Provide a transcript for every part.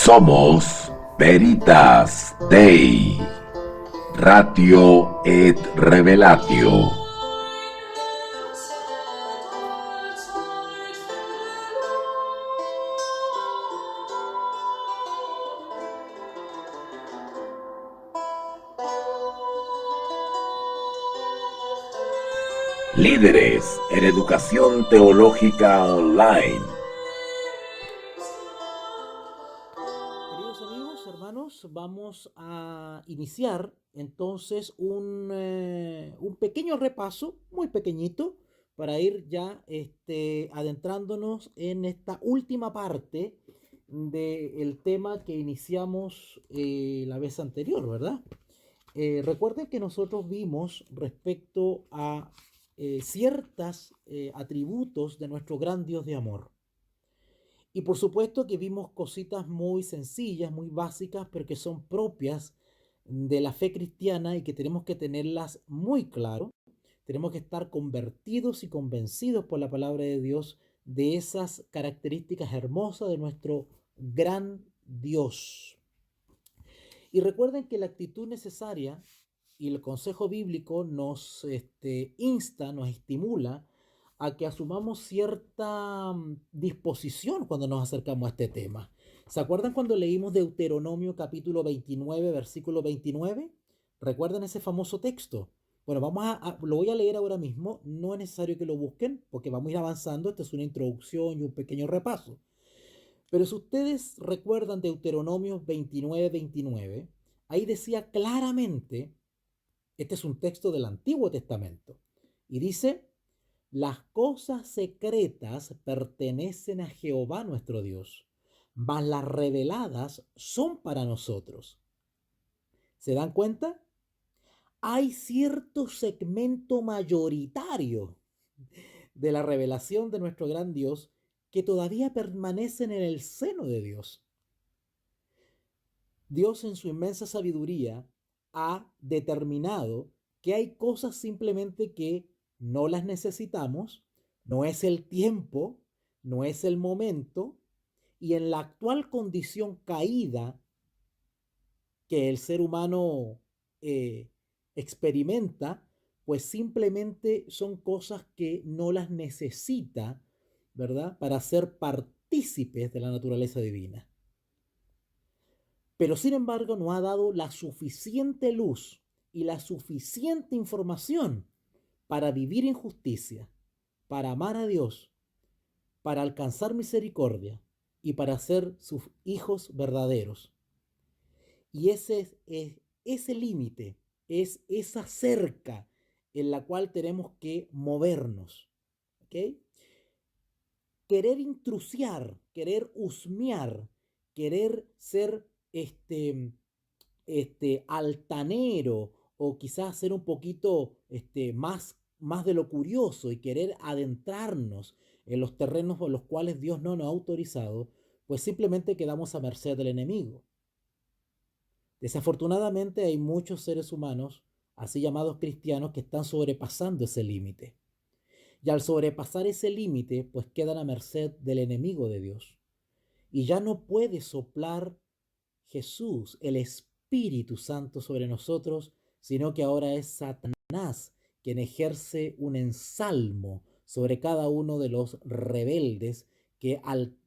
Somos Veritas Dei, Ratio et Revelatio. Líderes en educación teológica online. Queridos amigos, hermanos, vamos a iniciar entonces un pequeño repaso, muy pequeñito, para ir ya adentrándonos en esta última parte del tema que iniciamos la vez anterior, ¿verdad? Recuerden que nosotros vimos respecto a ciertos atributos de nuestro gran Dios de amor. Y por supuesto que vimos cositas muy sencillas, muy básicas, pero que son propias de la fe cristiana y que tenemos que tenerlas muy claro. Tenemos que estar convertidos y convencidos por la palabra de Dios de esas características hermosas de nuestro gran Dios. Y recuerden que la actitud necesaria y el consejo bíblico nos insta, nos estimula a que asumamos cierta disposición cuando nos acercamos a este tema. ¿Se acuerdan cuando leímos Deuteronomio capítulo 29, versículo 29? ¿Recuerdan ese famoso texto? Bueno, lo voy a leer ahora mismo. No es necesario que lo busquen porque vamos a ir avanzando. Esta es una introducción y un pequeño repaso. Pero si ustedes recuerdan Deuteronomio 29, 29, ahí decía claramente, este es un texto del Antiguo Testamento, y dice, las cosas secretas pertenecen a Jehová nuestro Dios, mas las reveladas son para nosotros. ¿Se dan cuenta? Hay cierto segmento mayoritario de la revelación de nuestro gran Dios que todavía permanecen en el seno de Dios. Dios en su inmensa sabiduría ha determinado que hay cosas simplemente que no las necesitamos, no es el tiempo, no es el momento, y en la actual condición caída que el ser humano eh, experimenta, pues simplemente son cosas que no las necesita, ¿verdad? Para ser partícipes de la naturaleza divina. Pero sin embargo no ha dado la suficiente luz y la suficiente información para vivir en justicia, para amar a Dios, para alcanzar misericordia y para ser sus hijos verdaderos. Y ese límite, es esa cerca en la cual tenemos que movernos. ¿Ok? Querer intrusiar, querer husmear, querer ser altanero o quizás ser un poquito más de lo curioso y querer adentrarnos en los terrenos por los cuales Dios no nos ha autorizado, pues simplemente quedamos a merced del enemigo. Desafortunadamente hay muchos seres humanos, así llamados cristianos, que están sobrepasando ese límite. Y al sobrepasar ese límite, pues quedan a merced del enemigo de Dios. Y ya no puede soplar Jesús, el Espíritu Santo sobre nosotros, sino que ahora es Satanás quien ejerce un ensalmo sobre cada uno de los rebeldes que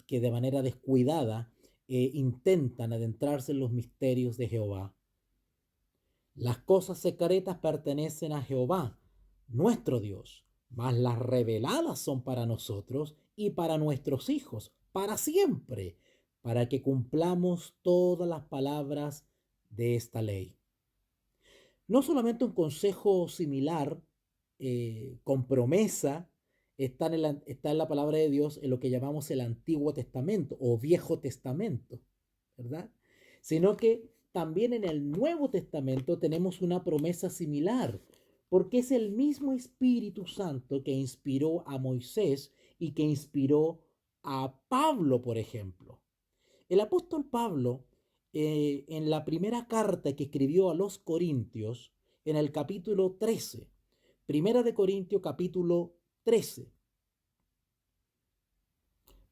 de manera descuidada intentan adentrarse en los misterios de Jehová. Las cosas secretas pertenecen a Jehová, nuestro Dios, mas las reveladas son para nosotros y para nuestros hijos, para siempre, para que cumplamos todas las palabras de esta ley. No solamente un consejo similar, con promesa, está en la palabra de Dios en lo que llamamos el Antiguo Testamento o Viejo Testamento, ¿verdad? Sino que también en el Nuevo Testamento tenemos una promesa similar, porque es el mismo Espíritu Santo que inspiró a Moisés y que inspiró a Pablo, por ejemplo. El apóstol Pablo, en la primera carta que escribió a los Corintios, en el capítulo 13, Primera de Corintios capítulo 13,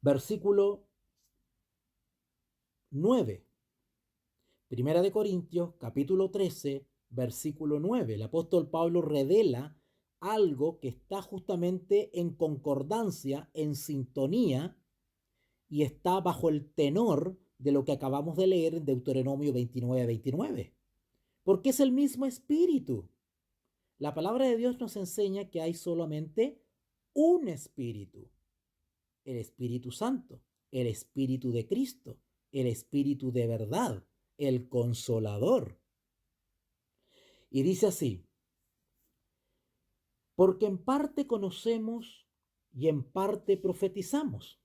versículo 9. Primera de Corintios, capítulo 13, versículo 9. El apóstol Pablo revela algo que está justamente en concordancia, en sintonía, y está bajo el tenor de lo que acabamos de leer en Deuteronomio 29:29. Porque es el mismo espíritu. La palabra de Dios nos enseña que hay solamente un espíritu, el Espíritu Santo, el Espíritu de Cristo, el Espíritu de verdad, el Consolador. Y dice así: porque en parte conocemos y en parte profetizamos.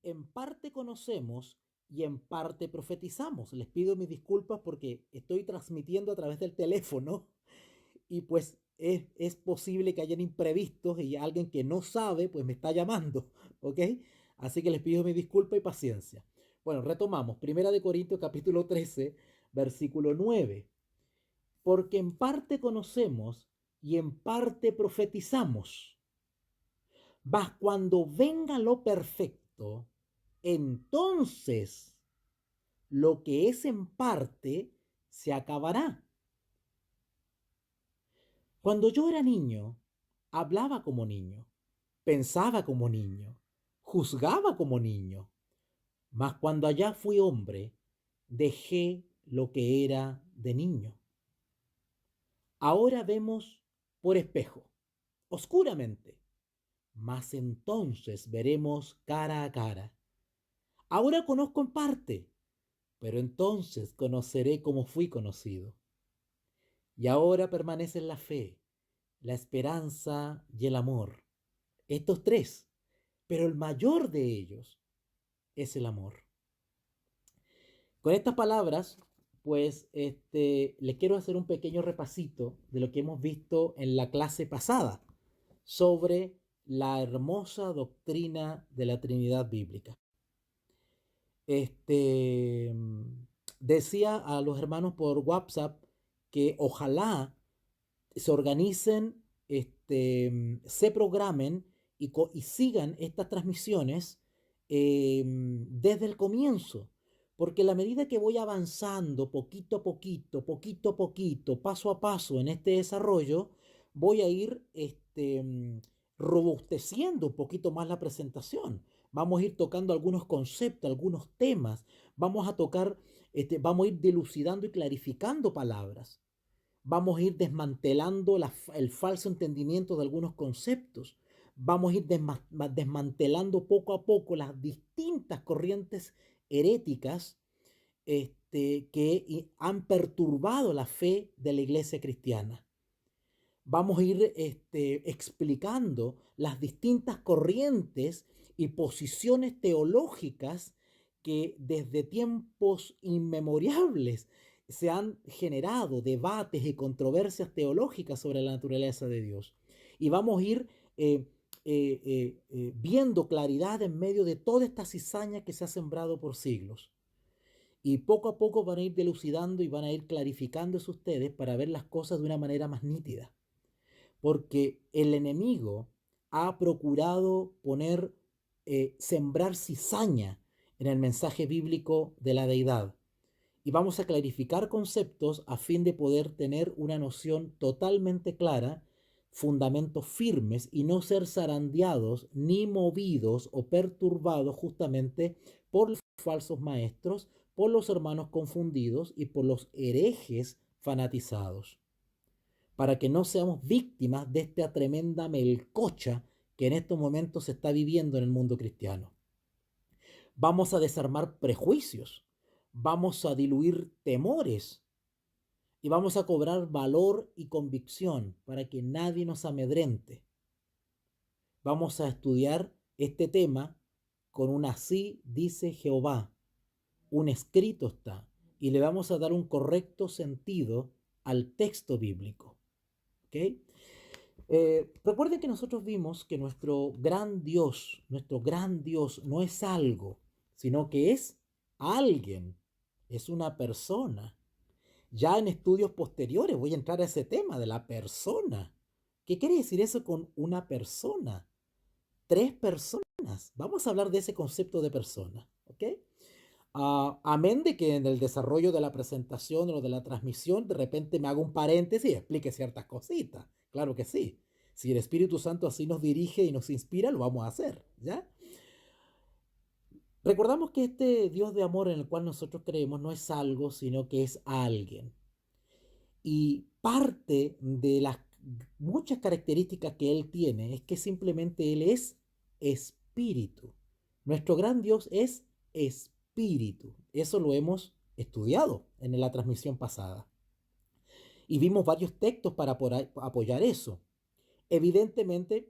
En parte conocemos y en parte profetizamos. Les pido mis disculpas porque estoy transmitiendo a través del teléfono y pues es posible que hayan imprevistos y alguien que no sabe pues me está llamando, ¿ok? Así que les pido mi disculpa y paciencia. Bueno, retomamos. Primera de Corintios capítulo 13, versículo 9. Porque en parte conocemos y en parte profetizamos. Mas cuando venga lo perfecto, entonces lo que es en parte se acabará. Cuando yo era niño, hablaba como niño, pensaba como niño, juzgaba como niño. Mas cuando allá fui hombre, dejé lo que era de niño. Ahora vemos por espejo, oscuramente, mas entonces veremos cara a cara. Ahora conozco en parte, pero entonces conoceré como fui conocido. Y ahora permanecen la fe, la esperanza y el amor. Estos tres, pero el mayor de ellos es el amor. Con estas palabras, pues les quiero hacer un pequeño repasito de lo que hemos visto en la clase pasada sobre la hermosa doctrina de la Trinidad bíblica. Decía a los hermanos por WhatsApp que ojalá se organicen, se programen y sigan estas transmisiones desde el comienzo, porque a la medida que voy avanzando poquito a poquito, paso a paso en este desarrollo, voy a ir robusteciendo un poquito más la presentación. Vamos a ir tocando algunos conceptos, algunos temas, vamos a ir dilucidando y clarificando palabras. Vamos a ir desmantelando el falso entendimiento de algunos conceptos. Vamos a ir desmantelando poco a poco las distintas corrientes heréticas que han perturbado la fe de la iglesia cristiana. Vamos a ir explicando las distintas corrientes y posiciones teológicas que desde tiempos inmemorables se han generado debates y controversias teológicas sobre la naturaleza de Dios. Y vamos a ir viendo claridad en medio de toda esta cizaña que se ha sembrado por siglos. Y poco a poco van a ir dilucidando y van a ir clarificándose ustedes para ver las cosas de una manera más nítida. Porque el enemigo ha procurado sembrar cizaña en el mensaje bíblico de la deidad. Y vamos a clarificar conceptos a fin de poder tener una noción totalmente clara, fundamentos firmes y no ser zarandeados ni movidos o perturbados justamente por los falsos maestros, por los hermanos confundidos y por los herejes fanatizados, para que no seamos víctimas de esta tremenda melcocha que en estos momentos se está viviendo en el mundo cristiano. Vamos a desarmar prejuicios, vamos a diluir temores y vamos a cobrar valor y convicción para que nadie nos amedrente. Vamos a estudiar este tema con un así dice Jehová, un escrito está, y le vamos a dar un correcto sentido al texto bíblico. ¿Okay? Recuerden que nosotros vimos que nuestro gran Dios no es algo, sino que es alguien, es una persona. Ya en estudios posteriores voy a entrar a ese tema de la persona, ¿Qué quiere decir eso con una persona? Tres personas. Vamos a hablar de ese concepto de persona, ¿ok? Amén de que en el desarrollo de la presentación o de la transmisión, de repente me hago un paréntesis y explique ciertas cositas. Claro que sí. Si el Espíritu Santo así nos dirige y nos inspira, lo vamos a hacer, ¿ya? Recordamos que este Dios de amor en el cual nosotros creemos no es algo, sino que es alguien. Y parte de las muchas características que Él tiene es que simplemente Él es espíritu. Nuestro gran Dios es espíritu. Eso lo hemos estudiado en la transmisión pasada. Y vimos varios textos para apoyar eso. Evidentemente,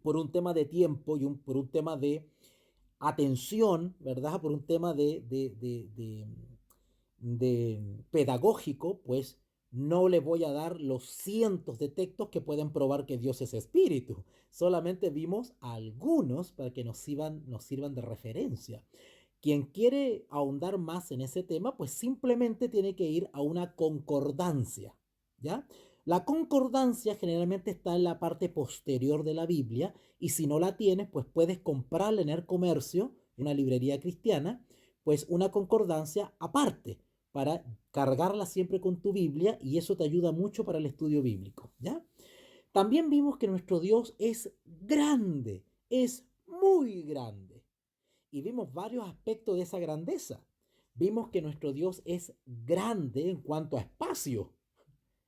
por un tema de tiempo y por un tema de atención, ¿verdad? Por un tema de pedagógico, pues no le voy a dar los cientos de textos que pueden probar que Dios es espíritu. Solamente vimos algunos para que nos sirvan de referencia. Quien quiere ahondar más en ese tema, pues simplemente tiene que ir a una concordancia, ¿ya? La concordancia generalmente está en la parte posterior de la Biblia y si no la tienes, pues puedes comprarla en el comercio, en una librería cristiana, pues una concordancia aparte para cargarla siempre con tu Biblia y eso te ayuda mucho para el estudio bíblico, ¿ya? También vimos que nuestro Dios es grande, es muy grande y vimos varios aspectos de esa grandeza. Vimos que nuestro Dios es grande en cuanto a espacio,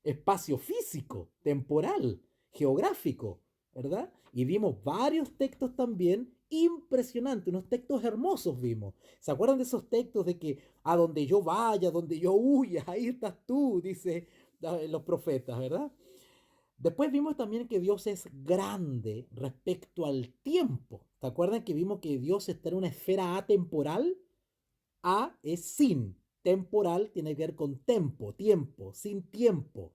espacio físico, temporal, geográfico, ¿verdad? Y vimos varios textos también impresionantes, unos textos hermosos vimos. ¿Se acuerdan de esos textos de que a donde yo vaya, donde yo huya, ahí estás tú, dice los profetas, ¿verdad? Después vimos también que Dios es grande respecto al tiempo. ¿Se acuerdan que vimos que Dios está en una esfera atemporal? A es sin, temporal tiene que ver con tempo, tiempo, sin tiempo.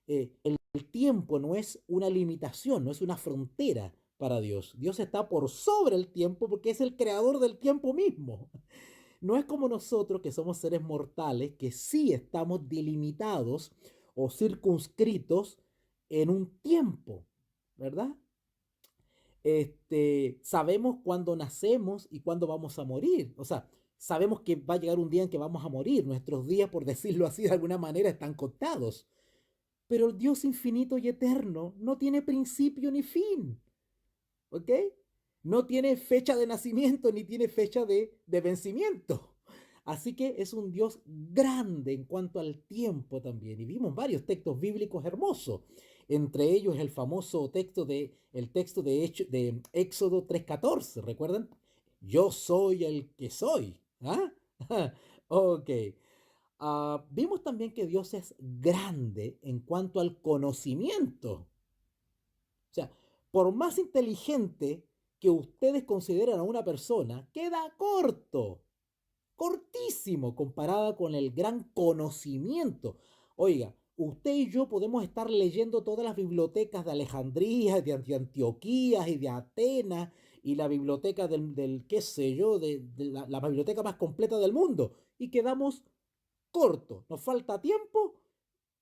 El tiempo no es una limitación, no es una frontera para Dios. Dios está por sobre el tiempo porque es el creador del tiempo mismo. No es como nosotros que somos seres mortales que sí estamos delimitados o circunscritos en un tiempo, ¿verdad? Sabemos cuándo nacemos y cuándo vamos a morir. O sea, sabemos que va a llegar un día en que vamos a morir. Nuestros días, por decirlo así, de alguna manera están contados. Pero el Dios infinito y eterno no tiene principio ni fin, ¿ok? No tiene fecha de nacimiento ni tiene fecha de vencimiento. Así que es un Dios grande en cuanto al tiempo también. Y vimos varios textos bíblicos hermosos. Entre ellos el famoso texto de Éxodo 3:14. ¿Recuerdan? Yo soy el que soy. ¿Ah? Ok. Vimos también que Dios es grande en cuanto al conocimiento. O sea, por más inteligente que ustedes consideran a una persona, queda corto, cortísimo comparada con el gran conocimiento. Oiga, usted y yo podemos estar leyendo todas las bibliotecas de Alejandría, de Antioquía y de Atenas y la biblioteca del qué sé yo, de la biblioteca más completa del mundo y quedamos cortos. Nos falta tiempo,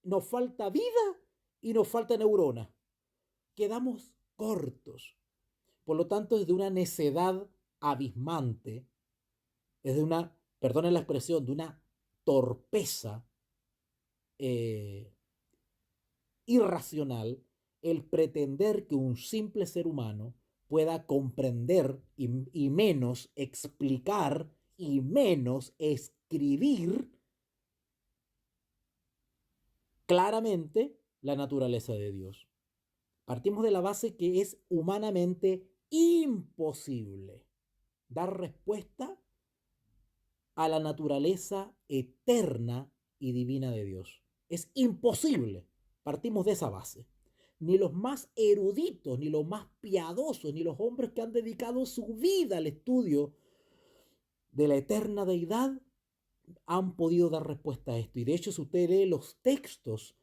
nos falta vida y nos falta neurona. Quedamos cortos. Por lo tanto, es de una necedad abismante, es de una, perdonen la expresión, de una torpeza eh, irracional el pretender que un simple ser humano pueda comprender y menos explicar y menos escribir claramente la naturaleza de Dios. Partimos de la base que es humanamente imposible dar respuesta a la naturaleza eterna y divina de Dios. Es imposible. Partimos de esa base. Ni los más eruditos, ni los más piadosos, ni los hombres que han dedicado su vida al estudio de la eterna deidad han podido dar respuesta a esto. Y de hecho, si usted lee los textos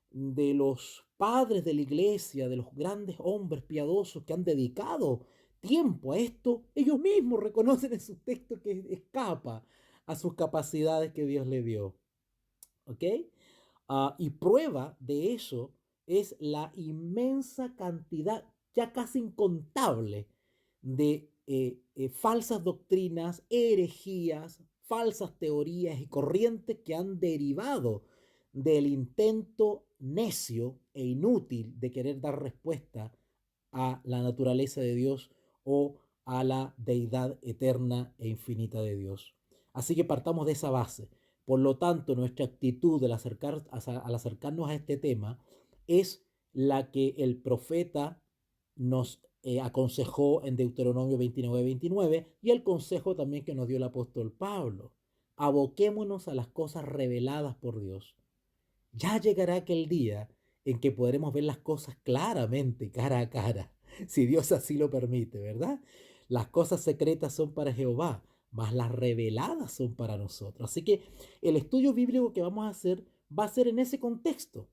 de los padres de la iglesia, de los grandes hombres piadosos que han dedicado tiempo a esto, ellos mismos reconocen en sus textos que escapa a sus capacidades que Dios le dio. ¿Ok? Y prueba de eso es la inmensa cantidad, ya casi incontable, de falsas doctrinas, herejías, falsas teorías y corrientes que han derivado del intento necio e inútil de querer dar respuesta a la naturaleza de Dios o a la deidad eterna e infinita de Dios. Así que partamos de esa base. Por lo tanto, nuestra actitud al acercarnos a este tema es la que el profeta nos aconsejó en Deuteronomio 29:29 y el consejo también que nos dio el apóstol Pablo. Aboquémonos a las cosas reveladas por Dios. Ya llegará aquel día en que podremos ver las cosas claramente, cara a cara, si Dios así lo permite, ¿verdad? Las cosas secretas son para Jehová, mas las reveladas son para nosotros. Así que el estudio bíblico que vamos a hacer va a ser en ese contexto,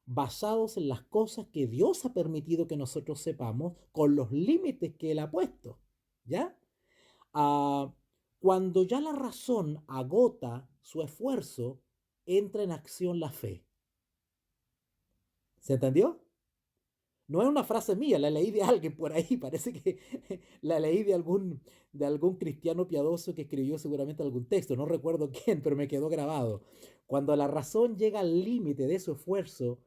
basados en las cosas que Dios ha permitido que nosotros sepamos con los límites que Él ha puesto, ¿ya? Ah, cuando ya la razón agota su esfuerzo, entra en acción la fe. ¿Se entendió? No es una frase mía, la leí de alguien por ahí, parece que la leí de algún cristiano piadoso que escribió seguramente algún texto, no recuerdo quién, pero me quedó grabado. Cuando la razón llega al límite de su esfuerzo,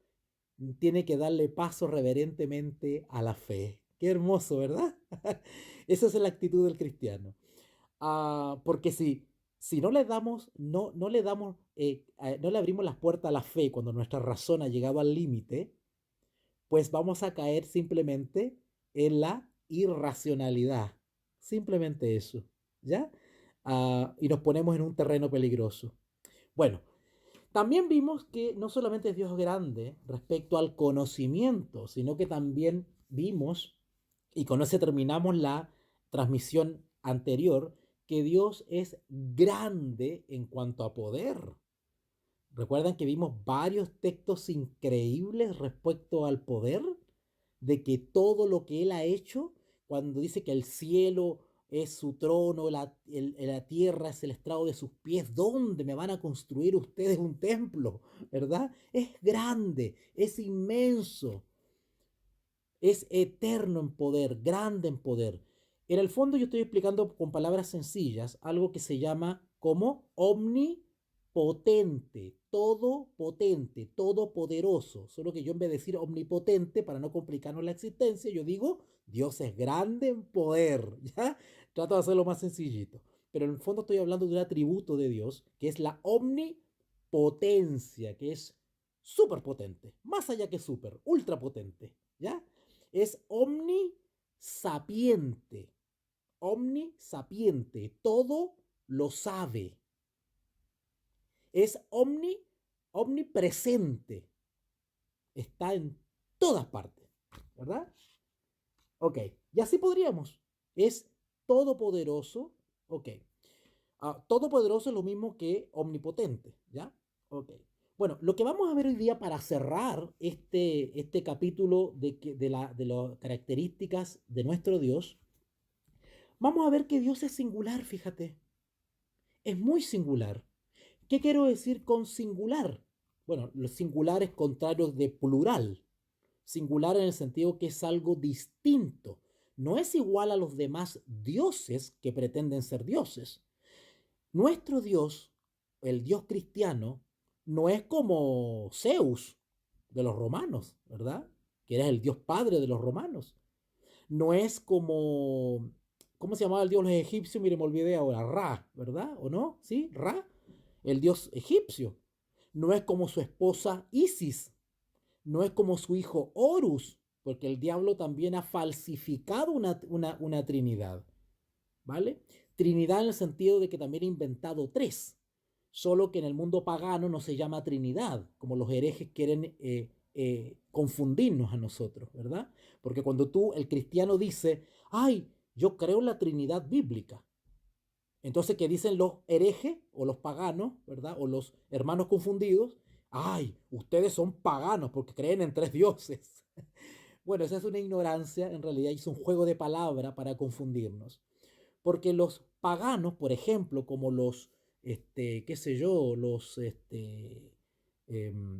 tiene que darle paso reverentemente a la fe. Qué hermoso, ¿verdad? Esa es la actitud del cristiano. Porque si no le damos, no le damos, no le abrimos las puertas a la fe cuando nuestra razón ha llegado al límite, pues vamos a caer simplemente en la irracionalidad. Simplemente eso, ¿ya? Y nos ponemos en un terreno peligroso. Bueno, también vimos que no solamente es Dios grande respecto al conocimiento, sino que también vimos, y con eso terminamos la transmisión anterior, que Dios es grande en cuanto a poder. Recuerdan que vimos varios textos increíbles respecto al poder, de que todo lo que Él ha hecho, cuando dice que el cielo es su trono, la tierra es el estrado de sus pies, ¿dónde me van a construir ustedes un templo? ¿Verdad? Es grande, es inmenso, es eterno en poder, grande en poder. En el fondo yo estoy explicando con palabras sencillas algo que se llama como omnipotente, todopoderoso. Solo que yo en vez de decir omnipotente, para no complicarnos la existencia, yo digo Dios es grande en poder, ¿ya? Trato de hacerlo más sencillito. Pero en el fondo estoy hablando de un atributo de Dios, que es la omnipotencia, que es súper potente, más allá que súper, ultra potente, ¿ya? Es omnisapiente, todo lo sabe. Es omnipresente, está en todas partes, ¿verdad? Ok, y así podríamos. Es todopoderoso, ok. Todopoderoso es lo mismo que omnipotente, ¿ya? Ok. Bueno, lo que vamos a ver hoy día para cerrar este capítulo de las características de nuestro Dios, vamos a ver que Dios es singular, fíjate. Es muy singular. ¿Qué quiero decir con singular? Bueno, los singulares contrarios de plural. Singular en el sentido que es algo distinto. No es igual a los demás dioses que pretenden ser dioses. Nuestro Dios, el Dios cristiano, no es como Zeus de los romanos, ¿verdad? Que era el Dios padre de los romanos. No es como, ¿cómo se llamaba el Dios de los egipcios? Mire, me olvidé ahora, Ra, ¿verdad? ¿O no? ¿Sí? Ra, el Dios egipcio. No es como su esposa Isis, no es como su hijo Horus, porque el diablo también ha falsificado una trinidad. ¿Vale? Trinidad en el sentido de que también ha inventado tres, solo que en el mundo pagano no se llama Trinidad, como los herejes quieren confundirnos a nosotros, ¿verdad? Porque cuando el cristiano dice, ay, yo creo en la Trinidad bíblica, entonces, ¿qué dicen los herejes o los paganos, ¿verdad? O los hermanos confundidos? Ay, ustedes son paganos porque creen en tres dioses. Bueno, esa es una ignorancia, en realidad es un juego de palabra para confundirnos. Porque los paganos, por ejemplo, como los, qué sé yo,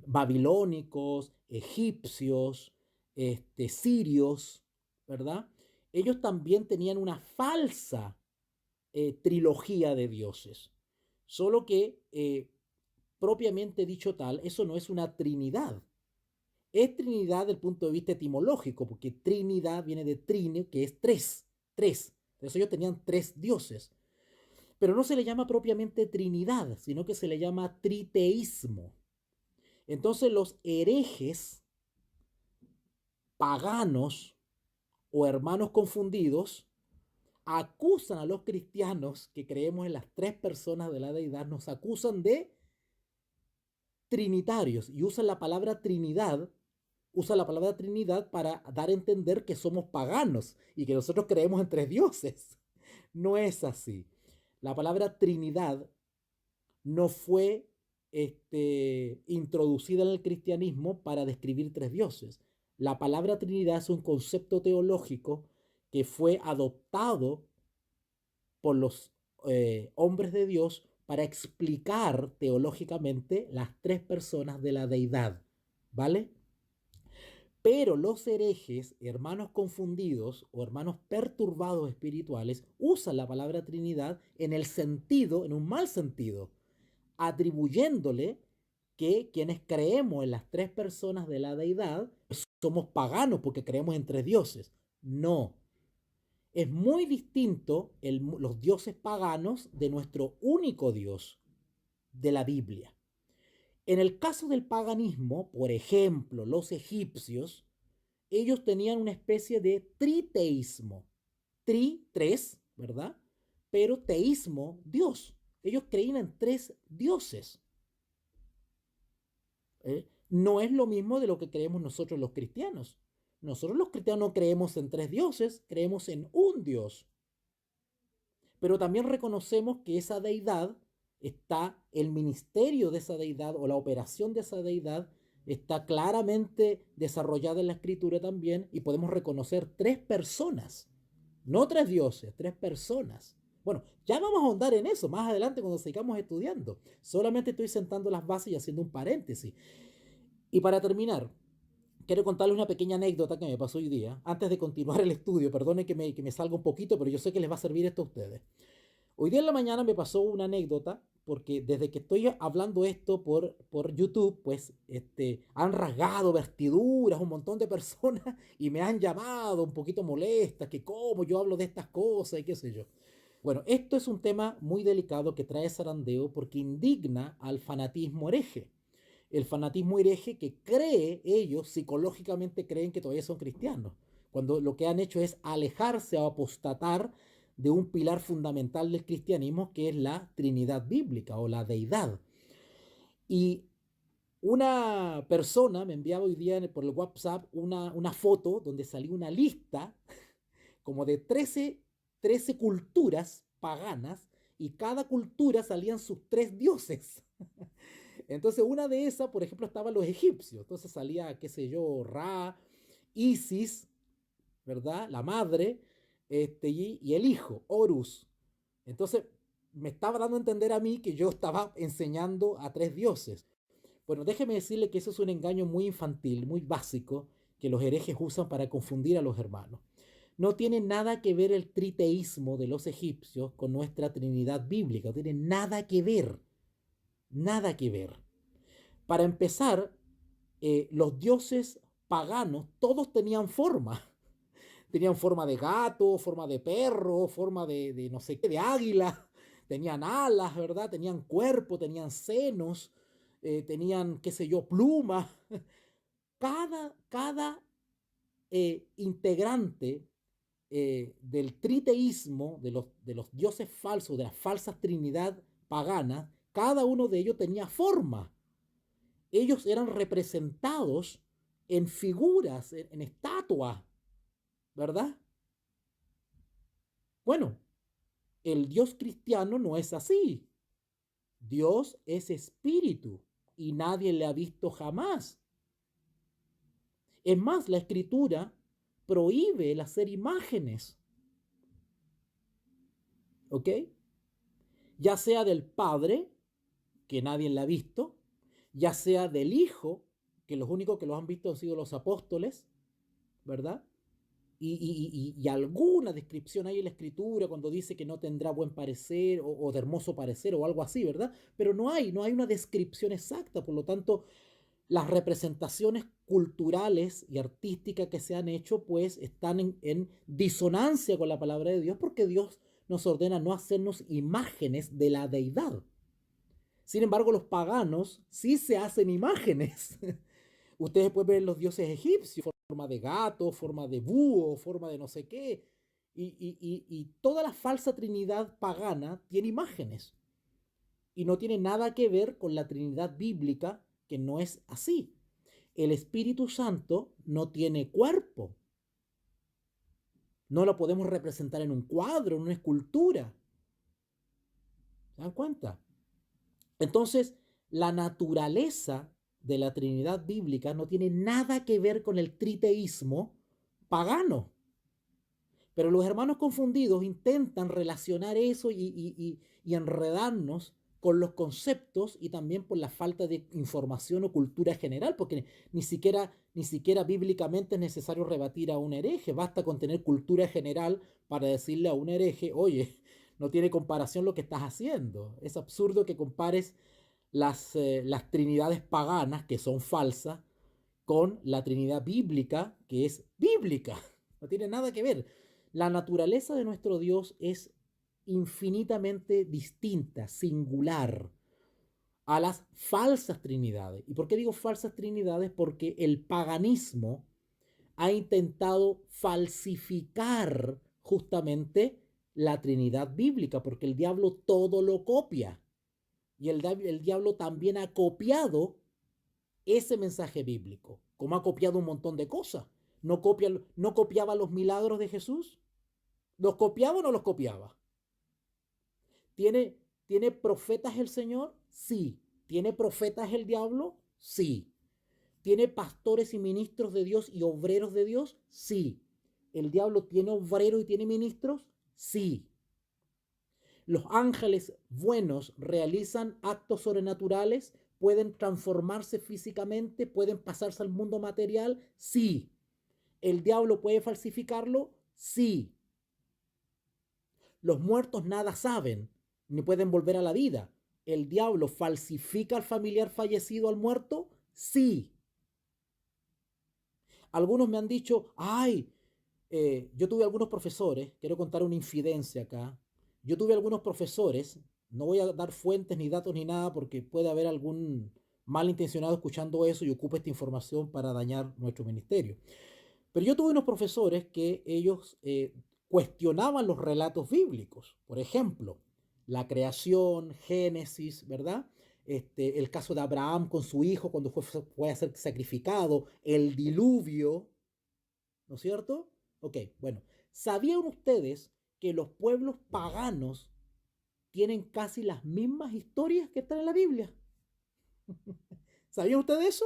babilónicos, egipcios, sirios, ¿verdad? Ellos también tenían una falsa trilogía de dioses, solo que propiamente dicho tal, eso no es una trinidad. Es trinidad desde el punto de vista etimológico, porque trinidad viene de trine, que es tres, tres. Entonces ellos tenían tres dioses. Pero no se le llama propiamente trinidad, sino que se le llama triteísmo. Entonces los herejes paganos o hermanos confundidos acusan a los cristianos que creemos en las tres personas de la deidad, nos acusan de trinitarios y usan la palabra Trinidad para dar a entender que somos paganos y que nosotros creemos en tres dioses. No es así. La palabra Trinidad no fue introducida en el cristianismo para describir tres dioses. La palabra Trinidad es un concepto teológico que fue adoptado por los hombres de Dios para explicar teológicamente las tres personas de la deidad, ¿vale? Pero los herejes, hermanos confundidos o hermanos perturbados espirituales, usan la palabra Trinidad en el sentido, en un mal sentido, atribuyéndole que quienes creemos en las tres personas de la deidad somos paganos porque creemos en tres dioses. No. Es muy distinto los dioses paganos de nuestro único Dios de la Biblia. En el caso del paganismo, por ejemplo, los egipcios, ellos tenían una especie de triteísmo. Tres, ¿verdad? Pero teísmo, Dios. Ellos creían en tres dioses. No es lo mismo de lo que creemos nosotros los cristianos. Nosotros los cristianos no creemos en tres dioses, creemos en un Dios. Pero también reconocemos que esa deidad está, el ministerio de esa deidad o la operación de esa deidad está claramente desarrollada en la escritura también y podemos reconocer tres personas, no tres dioses, tres personas. Bueno, ya vamos a ahondar en eso más adelante cuando sigamos estudiando. Solamente estoy sentando las bases y haciendo un paréntesis. Y para terminar, quiero contarles una pequeña anécdota que me pasó hoy día, antes de continuar el estudio. Perdone que me salga un poquito, pero yo sé que les va a servir esto a ustedes. Hoy día en la mañana me pasó una anécdota, porque desde que estoy hablando esto por YouTube, pues han rasgado vestiduras un montón de personas y me han llamado un poquito molestas, que cómo yo hablo de estas cosas y qué sé yo. Bueno, esto es un tema muy delicado que trae zarandeo porque indigna al fanatismo hereje. El fanatismo hereje que cree, ellos psicológicamente creen que todavía son cristianos, cuando lo que han hecho es alejarse o apostatar de un pilar fundamental del cristianismo que es la Trinidad bíblica o la deidad. Y una persona me enviaba hoy día por el WhatsApp una foto donde salía una lista como de 13 culturas paganas y cada cultura salían sus tres dioses. Entonces una de esas, por ejemplo, estaban los egipcios. Entonces salía, qué sé yo, Ra, Isis, ¿verdad? La madre, y el hijo, Horus. Entonces me estaba dando a entender a mí que yo estaba enseñando a tres dioses. Bueno, déjeme decirle que eso es un engaño muy infantil, muy básico, que los herejes usan para confundir a los hermanos. No tiene nada que ver el triteísmo de los egipcios con nuestra Trinidad bíblica, no tiene nada que ver, nada que ver. Para empezar, los dioses paganos todos tenían forma. Tenían forma de gato, forma de perro, forma de no sé qué, de águila. Tenían alas, ¿verdad? Tenían cuerpo, tenían senos, tenían, qué sé yo, plumas. Cada integrante del triteísmo, de los dioses falsos, de las falsas trinidad paganas, cada uno de ellos tenía forma. Ellos eran representados en figuras, en estatuas, ¿verdad? Bueno, el Dios cristiano no es así. Dios es espíritu y nadie le ha visto jamás. Es más, la escritura prohíbe el hacer imágenes, ¿ok? Ya sea del Padre, que nadie le ha visto, ya sea del Hijo, que los únicos que lo han visto han sido los apóstoles, ¿verdad? Y alguna descripción hay en la escritura cuando dice que no tendrá buen parecer o de hermoso parecer o algo así, ¿verdad? Pero no hay una descripción exacta, por lo tanto, las representaciones culturales y artísticas que se han hecho pues están en disonancia con la palabra de Dios porque Dios nos ordena no hacernos imágenes de la deidad. Sin embargo, los paganos sí se hacen imágenes. Ustedes pueden ver los dioses egipcios, forma de gato, forma de búho, forma de no sé qué. Y toda la falsa trinidad pagana tiene imágenes. Y no tiene nada que ver con la trinidad bíblica, que no es así. El Espíritu Santo no tiene cuerpo. No lo podemos representar en un cuadro, en una escultura. ¿Se dan cuenta? Entonces, la naturaleza de la Trinidad bíblica no tiene nada que ver con el triteísmo pagano. Pero los hermanos confundidos intentan relacionar eso y enredarnos con los conceptos y también por la falta de información o cultura general, porque ni siquiera bíblicamente es necesario rebatir a un hereje, basta con tener cultura general para decirle a un hereje, oye, no tiene comparación lo que estás haciendo. Es absurdo que compares las trinidades paganas, que son falsas, con la trinidad bíblica, que es bíblica. No tiene nada que ver. La naturaleza de nuestro Dios es infinitamente distinta, singular a las falsas trinidades. ¿Y por qué digo falsas trinidades? Porque el paganismo ha intentado falsificar justamente la Trinidad bíblica, porque el diablo todo lo copia. Y el diablo también ha copiado ese mensaje bíblico, como ha copiado un montón de cosas. No copiaba los milagros de Jesús. ¿Los copiaba o no los copiaba? ¿Tiene profetas el Señor? Sí. ¿Tiene profetas el diablo? Sí. ¿Tiene pastores y ministros de Dios y obreros de Dios? Sí. ¿El diablo tiene obreros y tiene ministros? Sí. ¿Los ángeles buenos realizan actos sobrenaturales? ¿Pueden transformarse físicamente? ¿Pueden pasarse al mundo material? Sí. ¿El diablo puede falsificarlo? Sí. Los muertos nada saben, ni pueden volver a la vida. ¿El diablo falsifica al familiar fallecido al muerto? Sí. Algunos me han dicho, ay, yo tuve algunos profesores, quiero contar una infidencia acá. Yo tuve algunos profesores, no voy a dar fuentes ni datos ni nada porque puede haber algún malintencionado escuchando eso y ocupa esta información para dañar nuestro ministerio. Pero yo tuve unos profesores que ellos cuestionaban los relatos bíblicos. Por ejemplo, la creación, Génesis, ¿verdad? El caso de Abraham con su hijo cuando fue a ser sacrificado, el diluvio, ¿no es cierto? Ok, bueno, ¿sabían ustedes que los pueblos paganos tienen casi las mismas historias que están en la Biblia? ¿Sabían ustedes eso?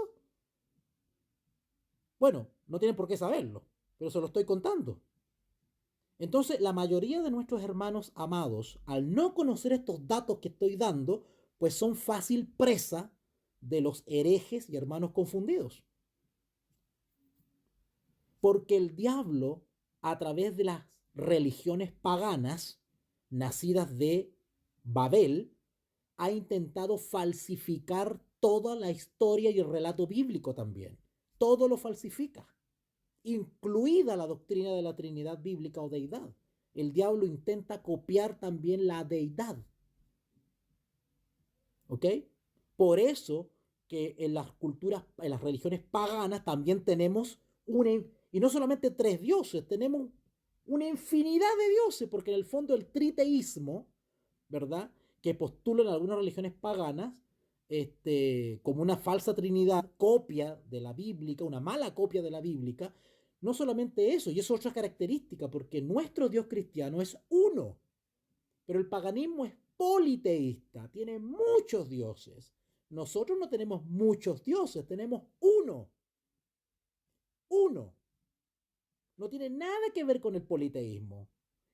Bueno, no tienen por qué saberlo, pero se lo estoy contando. Entonces, la mayoría de nuestros hermanos amados, al no conocer estos datos que estoy dando, pues son fácil presa de los herejes y hermanos confundidos. Porque el diablo, a través de las religiones paganas nacidas de Babel, ha intentado falsificar toda la historia y el relato bíblico también. Todo lo falsifica, incluida la doctrina de la Trinidad bíblica o deidad. El diablo intenta copiar también la deidad. ¿Ok? Por eso que en las culturas, en las religiones paganas también tenemos y no solamente tres dioses, tenemos una infinidad de dioses, porque en el fondo el triteísmo, ¿verdad? Que postulan algunas religiones paganas, como una falsa trinidad, copia de la bíblica, una mala copia de la bíblica. No solamente eso, y es otra característica, porque nuestro Dios cristiano es uno, pero el paganismo es politeísta, tiene muchos dioses. Nosotros no tenemos muchos dioses, tenemos uno. Uno. No tiene nada que ver con el politeísmo.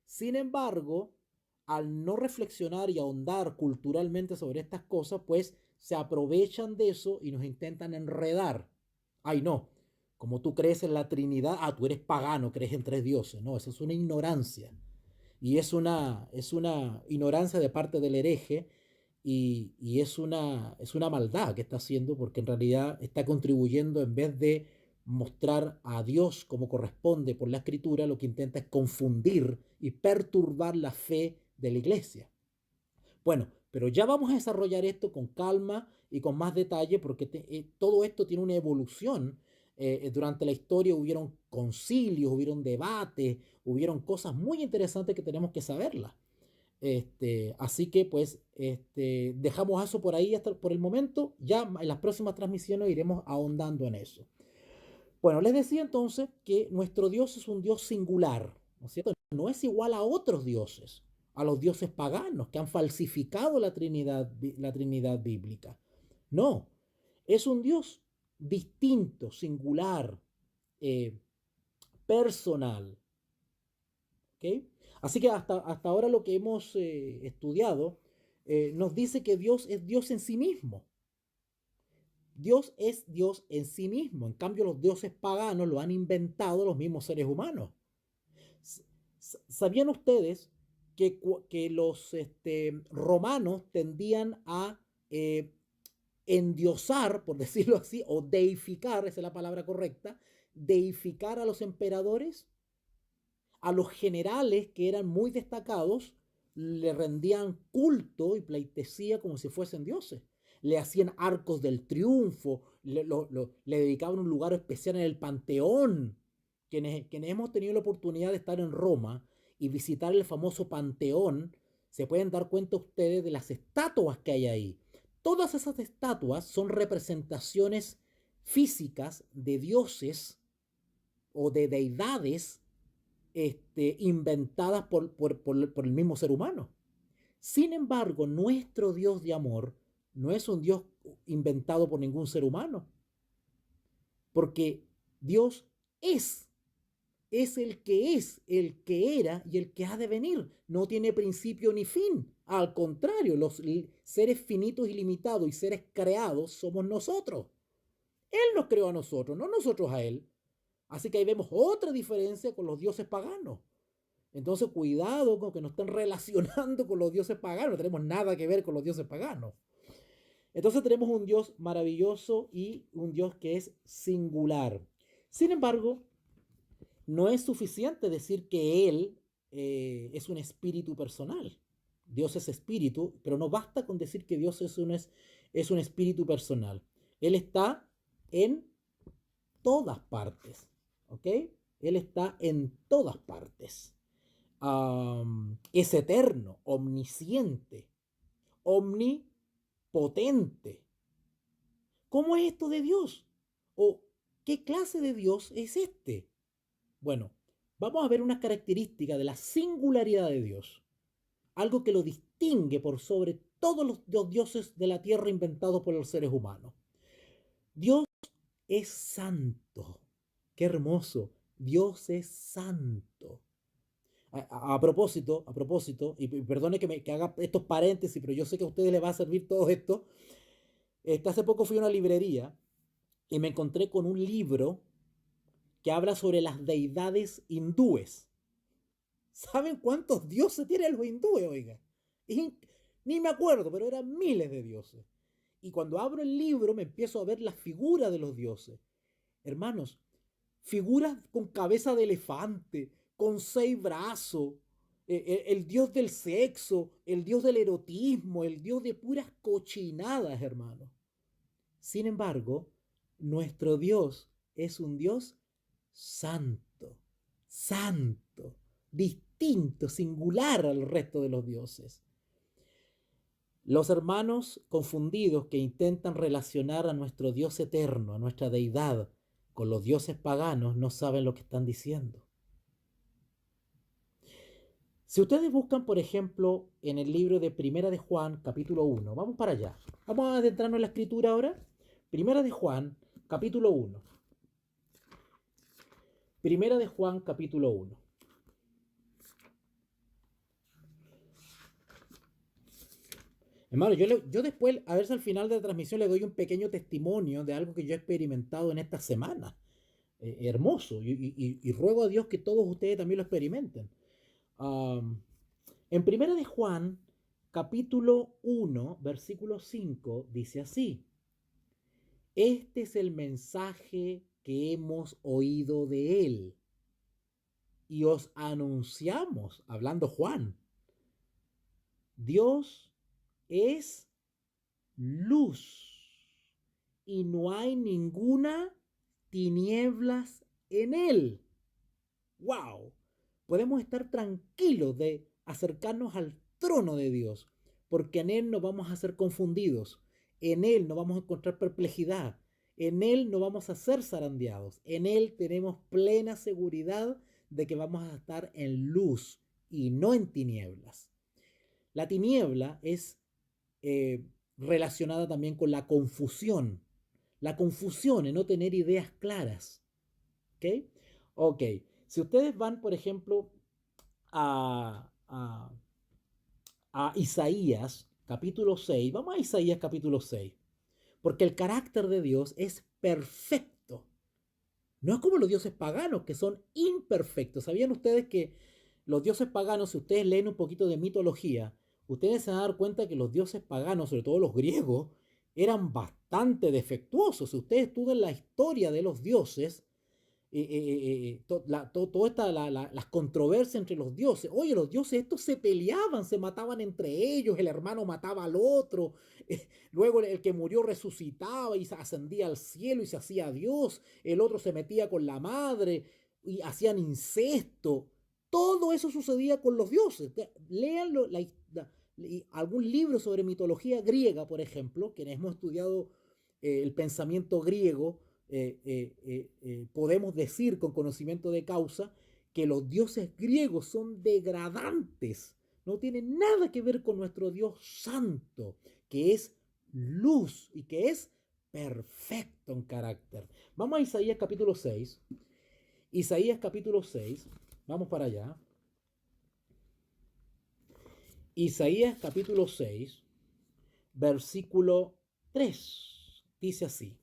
Sin embargo, al no reflexionar y ahondar culturalmente sobre estas cosas, pues se aprovechan de eso y nos intentan enredar. Ay, no, como tú crees en la Trinidad, tú eres pagano, crees en tres dioses. No, eso es una ignorancia. Y es una ignorancia de parte del hereje y es una maldad que está haciendo porque en realidad está contribuyendo en vez de mostrar a Dios como corresponde por la escritura, lo que intenta es confundir y perturbar la fe de la iglesia. Bueno, pero ya vamos a desarrollar esto con calma y con más detalle porque todo esto tiene una evolución. Durante la historia hubieron concilios, hubieron debates, hubieron cosas muy interesantes que tenemos que saberlas. Así que pues dejamos eso por ahí hasta por el momento. Ya en las próximas transmisiones iremos ahondando en eso. Bueno, les decía entonces que nuestro Dios es un Dios singular, ¿no es cierto? No es igual a otros dioses, a los dioses paganos que han falsificado la Trinidad bíblica. No, es un Dios distinto, singular, eh, personal. ¿Okay? Así que hasta ahora lo que hemos estudiado nos dice que Dios es Dios en sí mismo. Dios es Dios en sí mismo. En cambio, los dioses paganos lo han inventado los mismos seres humanos. ¿Sabían ustedes que los romanos tendían a endiosar, por decirlo así, o deificar, esa es la palabra correcta, deificar a los emperadores? A los generales que eran muy destacados le rendían culto y pleitesía como si fuesen dioses. Le hacían arcos del triunfo, le dedicaban un lugar especial en el Panteón. Quienes hemos tenido la oportunidad de estar en Roma y visitar el famoso Panteón, se pueden dar cuenta ustedes de las estatuas que hay ahí. Todas esas estatuas son representaciones físicas de dioses o de deidades inventadas por el mismo ser humano. Sin embargo, nuestro Dios de amor no es un Dios inventado por ningún ser humano, porque Dios es el que era y el que ha de venir. No tiene principio ni fin. Al contrario, los seres finitos y limitados y seres creados somos nosotros. Él nos creó a nosotros, no nosotros a Él. Así que ahí vemos otra diferencia con los dioses paganos. Entonces, cuidado con que nos estén relacionando con los dioses paganos. No tenemos nada que ver con los dioses paganos. Entonces tenemos un Dios maravilloso y un Dios que es singular. Sin embargo, no es suficiente decir que Él es un espíritu personal. Dios es espíritu, pero no basta con decir que Dios es un espíritu personal. Él está en todas partes, ¿ok? Él está en todas partes. Es eterno, omnisciente, omnipotente. ¿Cómo es esto de Dios? ¿O qué clase de Dios es este? Bueno, vamos a ver una característica de la singularidad de Dios. Algo que lo distingue por sobre todos los dioses de la tierra inventados por los seres humanos. Dios es santo. Qué hermoso. Dios es santo. A propósito, y perdone que haga estos paréntesis, pero yo sé que a ustedes les va a servir todo esto. Hace poco fui a una librería y me encontré con un libro que habla sobre las deidades hindúes. ¿Saben cuántos dioses tienen los hindúes, oiga? Ni me acuerdo, pero eran miles de dioses. Y cuando abro el libro me empiezo a ver las figuras de los dioses. Hermanos, figuras con cabeza de elefante, con 6 brazos, el dios del sexo, el dios del erotismo, el dios de puras cochinadas, hermanos. Sin embargo, nuestro Dios es un Dios santo, santo, distinto, singular al resto de los dioses. Los hermanos confundidos que intentan relacionar a nuestro Dios eterno, a nuestra deidad, con los dioses paganos, no saben lo que están diciendo. Si ustedes buscan, por ejemplo, en el libro de Primera de Juan, capítulo 1, vamos para allá. Vamos a adentrarnos en la escritura ahora. Primera de Juan, capítulo 1. Primera de Juan, capítulo 1. Hermano, yo después, a ver si al final de la transmisión le doy un pequeño testimonio de algo que yo he experimentado en esta semana. Hermoso. Y ruego a Dios que todos ustedes también lo experimenten. Am, en Primera de Juan, capítulo 1, versículo 5, dice así: Este es el mensaje que hemos oído de él y os anunciamos, hablando Juan, Dios es luz y no hay ninguna tinieblas en él. ¡Wow! Podemos estar tranquilos de acercarnos al trono de Dios, porque en él no vamos a ser confundidos, en él no vamos a encontrar perplejidad, en él no vamos a ser zarandeados, en él tenemos plena seguridad de que vamos a estar en luz y no en tinieblas. La tiniebla es eh, relacionada también con la confusión en no tener ideas claras. ¿Ok? Ok. Si ustedes van, por ejemplo, a Isaías capítulo 6, vamos a Isaías capítulo 6, porque el carácter de Dios es perfecto. No es como los dioses paganos, que son imperfectos. ¿Sabían ustedes que los dioses paganos, si ustedes leen un poquito de mitología, ustedes se van a dar cuenta que los dioses paganos, sobre todo los griegos, eran bastante defectuosos? Si ustedes estudian la historia de los dioses, todas las controversias entre los dioses. Oye, los dioses estos se peleaban, se mataban entre ellos, el hermano mataba al otro, luego el que murió resucitaba y ascendía al cielo y se hacía Dios, el otro se metía con la madre y hacían incesto. Todo eso sucedía con los dioses. Léanlo, algún libro sobre mitología griega, por ejemplo, quienes hemos estudiado el pensamiento griego, podemos decir con conocimiento de causa que los dioses griegos son degradantes, no tienen nada que ver con nuestro Dios santo, que es luz y que es perfecto en carácter. Vamos a Isaías capítulo 6. Isaías capítulo 6, vamos para allá. Isaías capítulo 6, versículo 3, dice así.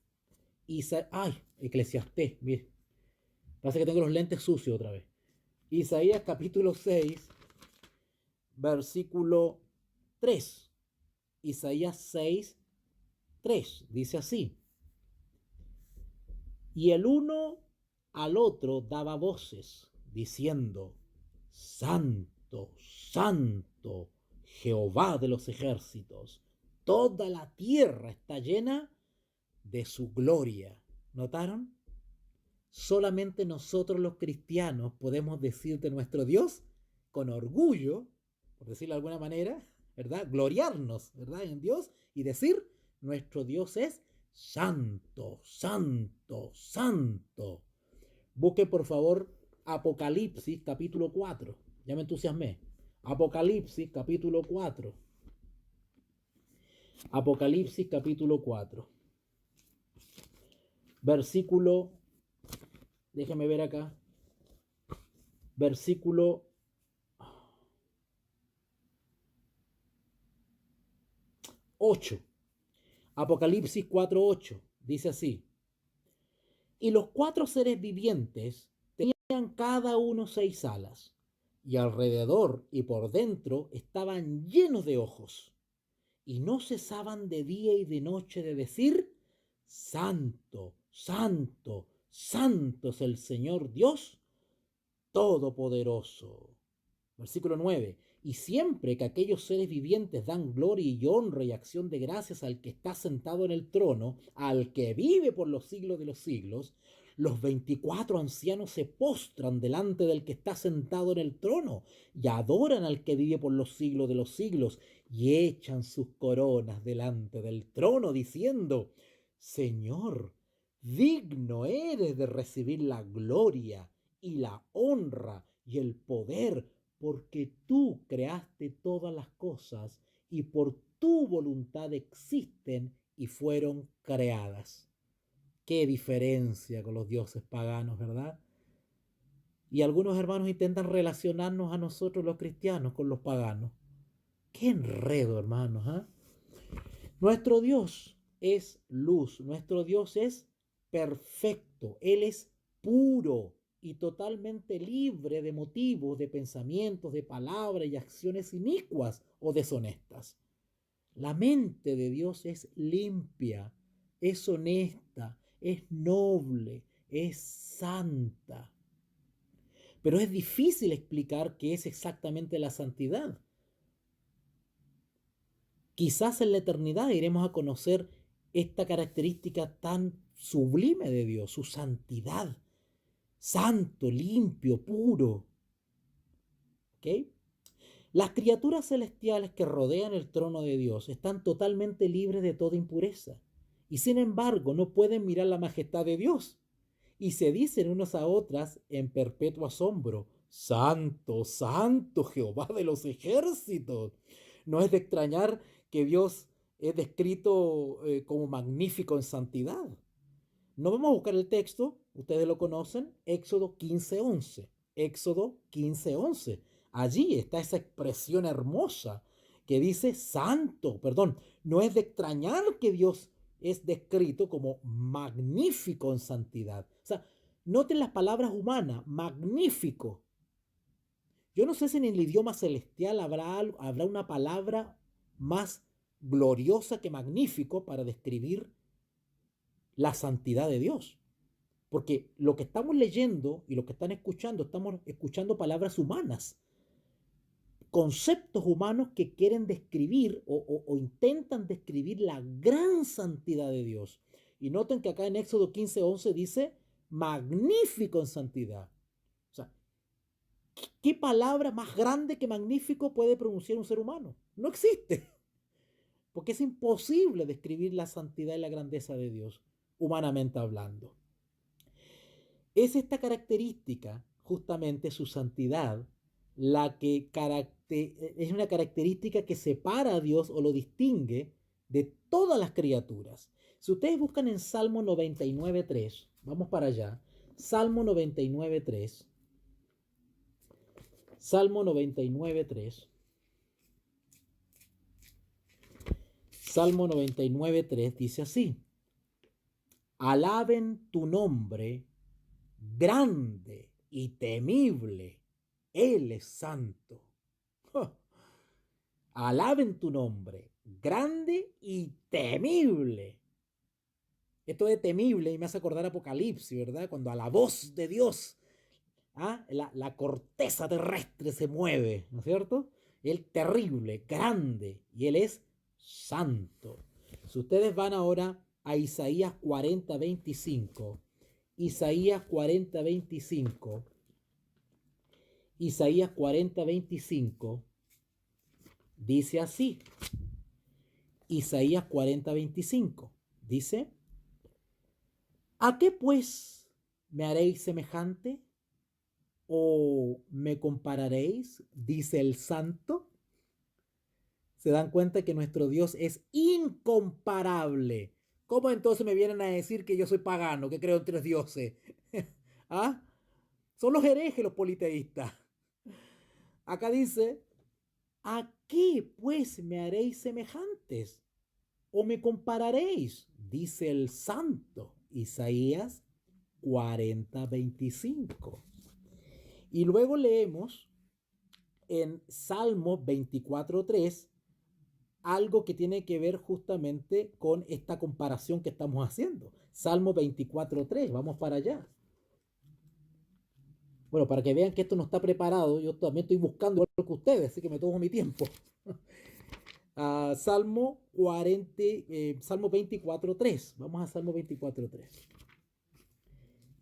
Ay, Eclesiastés, mire. Parece que tengo los lentes sucios otra vez. Isaías capítulo 6, versículo 3. Isaías 6, 3. Dice así: Y el uno al otro daba voces, diciendo: Santo, Santo, Jehová de los ejércitos, toda la tierra está llena de su gloria. ¿Notaron? Solamente nosotros los cristianos podemos decir de nuestro Dios con orgullo, por decirlo de alguna manera, ¿verdad? Gloriarnos, ¿verdad? En Dios y decir, nuestro Dios es santo, santo, santo. Busque por favor Apocalipsis capítulo 4. Ya me entusiasmé. Apocalipsis capítulo 4. Apocalipsis capítulo 4. Versículo, déjeme ver acá. Versículo 8. Apocalipsis 4:8. Dice así: Y los cuatro seres vivientes tenían cada uno 6 alas, y alrededor y por dentro estaban llenos de ojos, y no cesaban de día y de noche de decir: Santo, Santo, Santo es el Señor Dios Todopoderoso. Versículo 9. Y siempre que aquellos seres vivientes dan gloria y honra y acción de gracias al que está sentado en el trono, al que vive por los siglos de los siglos, los 24 ancianos se postran delante del que está sentado en el trono y adoran al que vive por los siglos de los siglos y echan sus coronas delante del trono diciendo: Señor, digno eres de recibir la gloria y la honra y el poder, porque tú creaste todas las cosas y por tu voluntad existen y fueron creadas. Qué diferencia con los dioses paganos, ¿verdad? Y algunos hermanos intentan relacionarnos a nosotros los cristianos con los paganos. Qué enredo, hermanos, ¿eh? Nuestro Dios es luz, nuestro Dios es perfecto, Él es puro y totalmente libre de motivos, de pensamientos, de palabras y acciones inicuas o deshonestas. La mente de Dios es limpia, es honesta, es noble, es santa. Pero es difícil explicar qué es exactamente la santidad. Quizás en la eternidad iremos a conocer esta característica tan sublime de Dios, su santidad, santo, limpio, puro. ¿Ok? Las criaturas celestiales que rodean el trono de Dios están totalmente libres de toda impureza y sin embargo no pueden mirar la majestad de Dios y se dicen unas a otras en perpetuo asombro: Santo, santo Jehová de los ejércitos. No es de extrañar que Dios es descrito como magnífico en santidad. No vamos a buscar el texto, ustedes lo conocen, Éxodo 15:11. Éxodo 15:11. Allí está esa expresión hermosa que dice santo, perdón. No es de extrañar que Dios es descrito como magnífico en santidad. O sea, noten las palabras humanas, magnífico. Yo no sé si en el idioma celestial habrá una palabra más gloriosa que magnífico para describir la santidad de Dios. Porque lo que estamos leyendo y lo que estamos escuchando palabras humanas, conceptos humanos que quieren describir o intentan describir la gran santidad de Dios. Y noten que acá en Éxodo 15:11 dice magnífico en santidad. O sea, ¿qué palabra más grande que magnífico puede pronunciar un ser humano? No existe. Porque es imposible describir la santidad y la grandeza de Dios, humanamente hablando. Es esta característica, justamente su santidad, la que es una característica que separa a Dios o lo distingue de todas las criaturas. Si ustedes buscan en Salmo 99:3, vamos para allá, Salmo 99:3, Salmo 99:3, Salmo 99:3 dice así: alaben tu nombre grande y temible, Él es santo. Alaben tu nombre, grande y temible. Esto de temible y me hace acordar Apocalipsis, ¿verdad? Cuando a la voz de Dios, la corteza terrestre se mueve, ¿no es cierto? Él terrible, grande, y Él es santo. Si ustedes van ahora a Isaías 40:25, Isaías 40:25, Isaías 40:25, dice así, Isaías 40:25, dice: ¿a qué pues me haréis semejante? ¿O me compararéis? Dice el santo. Se dan cuenta que nuestro Dios es incomparable. ¿Cómo entonces me vienen a decir que yo soy pagano, que creo en tres dioses? ¿Ah? Son los herejes los politeístas. Acá dice: ¿a qué pues me haréis semejantes? ¿O me compararéis? Dice el santo. Isaías 40:25. Y luego leemos en Salmo 24:3 algo que tiene que ver justamente con esta comparación que estamos haciendo. Salmo 24:3, vamos para allá. Bueno, para que vean que esto no está preparado, yo también estoy buscando igual que ustedes, así que me tomo mi tiempo. Salmo 40, Salmo 24:3. Vamos a Salmo 24:3.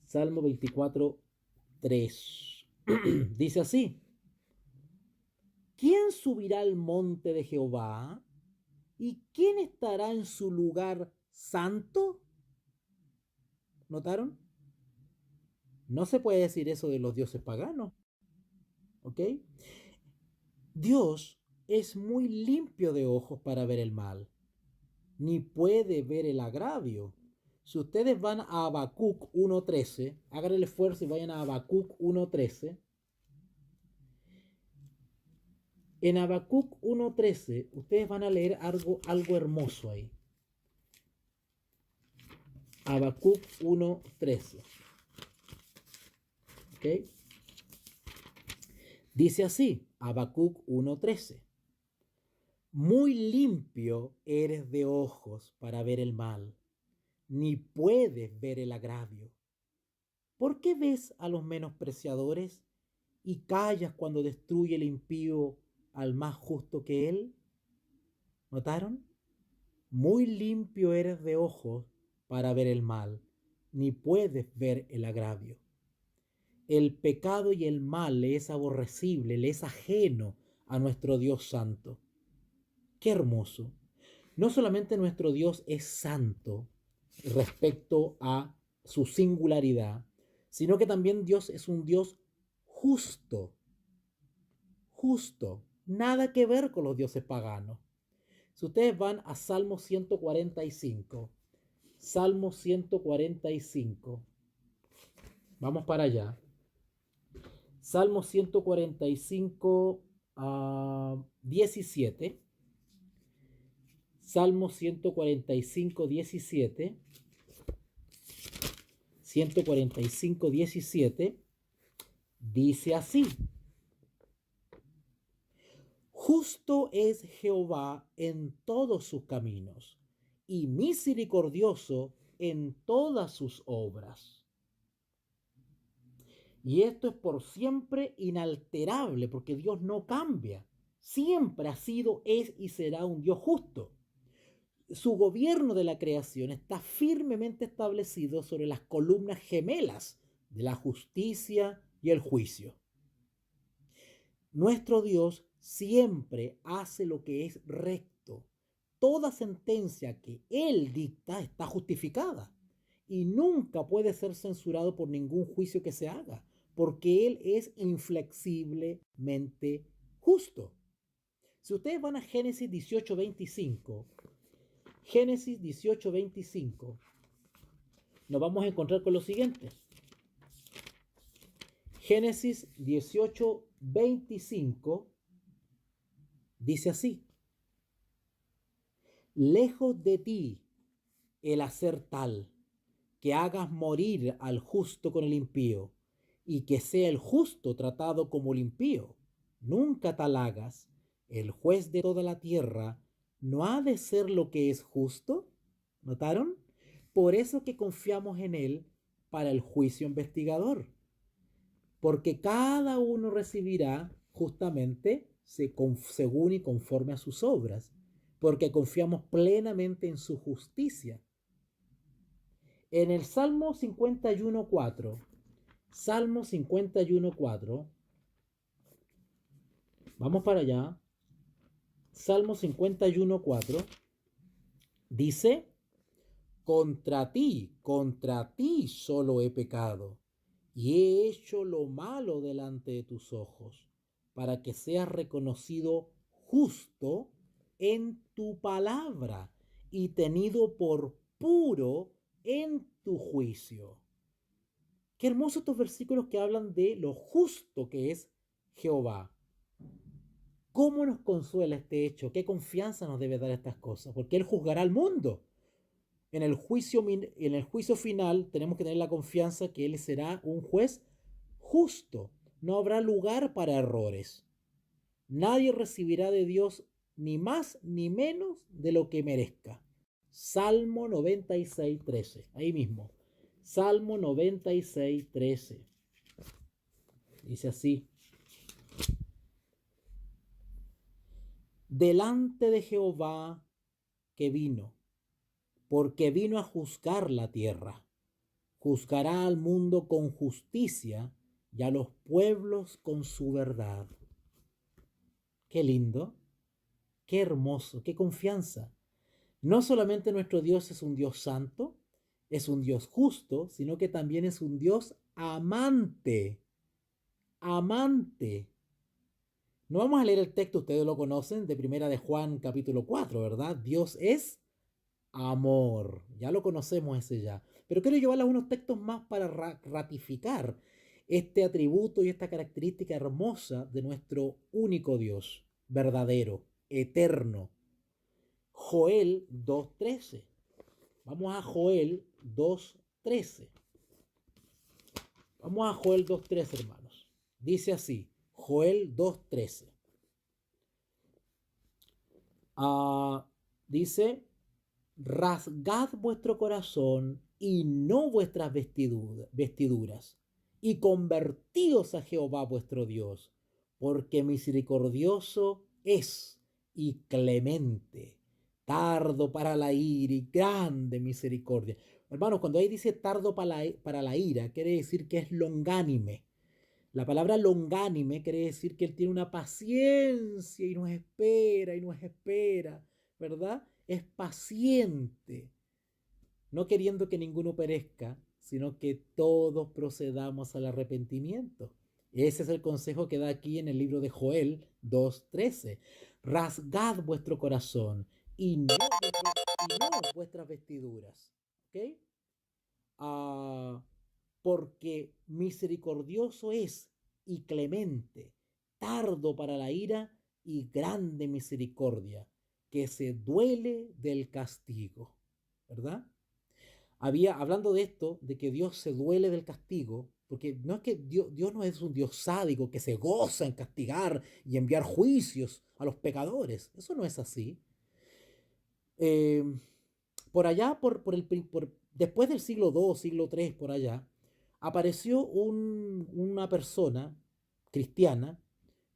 Salmo 24:3. Dice así: ¿quién subirá al monte de Jehová? ¿Y quién estará en su lugar santo? ¿Notaron? No se puede decir eso de los dioses paganos. ¿Ok? Dios es muy limpio de ojos para ver el mal, ni puede ver el agravio. Si ustedes van a Habacuc 1:13, hagan el esfuerzo y vayan a Habacuc 1:13. En Habacuc 1:13, ustedes van a leer algo hermoso ahí. Habacuc 1:13. ¿Ok? Dice así, Habacuc 1:13. Muy limpio eres de ojos para ver el mal, ni puedes ver el agravio. ¿Por qué ves a los menospreciadores y callas cuando destruye el impío al más justo que él? ¿Notaron? Muy limpio eres de ojos para ver el mal, ni puedes ver el agravio. El pecado y el mal le es aborrecible, le es ajeno a nuestro Dios santo. Qué hermoso. No solamente nuestro Dios es santo respecto a su singularidad, sino que también Dios es un Dios justo. Justo. Nada que ver con los dioses paganos. Si ustedes van a Salmo 145, Salmo 145, vamos para allá. Salmo 145, 17. Salmo 145, 17. 145, 17. Dice así. Justo es Jehová en todos sus caminos y misericordioso en todas sus obras. Y esto es por siempre inalterable, porque Dios no cambia. Siempre ha sido, es y será un Dios justo. Su gobierno de la creación está firmemente establecido sobre las columnas gemelas de la justicia y el juicio. Nuestro Dios siempre hace lo que es recto. Toda sentencia que Él dicta está justificada y nunca puede ser censurado por ningún juicio que se haga, porque Él es inflexiblemente justo. Si ustedes van a Génesis 18:25, Génesis 18:25, nos vamos a encontrar con lo siguiente. Génesis 18:25 dice así: lejos de ti el hacer tal, que hagas morir al justo con el impío, y que sea el justo tratado como el impío. Nunca tal hagas. El juez de toda la tierra no ha de ser lo que es justo. ¿Notaron? Por eso que confiamos en él para el juicio investigador. Porque cada uno recibirá justamente según y conforme a sus obras. Porque confiamos plenamente en su justicia. En el Salmo 51:4, Salmo 51:4, vamos para allá. Salmo 51:4 dice: contra ti solo he pecado y he hecho lo malo delante de tus ojos, para que seas reconocido justo en tu palabra y tenido por puro en tu juicio. Qué hermosos estos versículos que hablan de lo justo que es Jehová. ¿Cómo nos consuela este hecho? ¿Qué confianza nos debe dar estas cosas? Porque Él juzgará al mundo. En el juicio final tenemos que tener la confianza que Él será un juez justo. No habrá lugar para errores. Nadie recibirá de Dios ni más ni menos de lo que merezca. Salmo 96:13. Ahí mismo. Salmo 96:13. Dice así: delante de Jehová que vino, porque vino a juzgar la tierra. Juzgará al mundo con justicia y a los pueblos con su verdad. Qué lindo, qué hermoso, qué confianza. No solamente nuestro Dios es un Dios santo, es un Dios justo, sino que también es un Dios amante. Amante. No vamos a leer el texto, ustedes lo conocen, de Primera de Juan capítulo 4, ¿verdad? Dios es amor. Ya lo conocemos ese ya. Pero quiero llevarles unos textos más para ratificar este atributo y esta característica hermosa de nuestro único Dios. verdadero, eterno. Joel 2:13. Vamos a Joel 2:13. Vamos a Joel 2:13, hermanos. Dice así, Joel 2:13. Dice, rasgad vuestro corazón y no vuestras vestiduras, y convertíos a Jehová vuestro Dios, porque misericordioso es y clemente, tardo para la ira y grande misericordia. Hermanos, cuando ahí dice tardo para la ira, quiere decir que es longánime. La palabra longánime quiere decir que él tiene una paciencia y nos espera, ¿verdad? Es paciente, no queriendo que ninguno perezca, sino que todos procedamos al arrepentimiento. Ese es el consejo que da aquí en el libro de Joel 2:13. Rasgad vuestro corazón y no vuestras vestiduras. ¿Ok? Ah, porque misericordioso es y clemente, tardo para la ira y grande misericordia, que se duele del castigo, ¿verdad? Hablando de esto, de que Dios se duele del castigo, porque no es que Dios no es un Dios sádico que se goza en castigar y enviar juicios a los pecadores, eso no es así. Eh, por allá, después del siglo II, siglo III, por allá, apareció una persona cristiana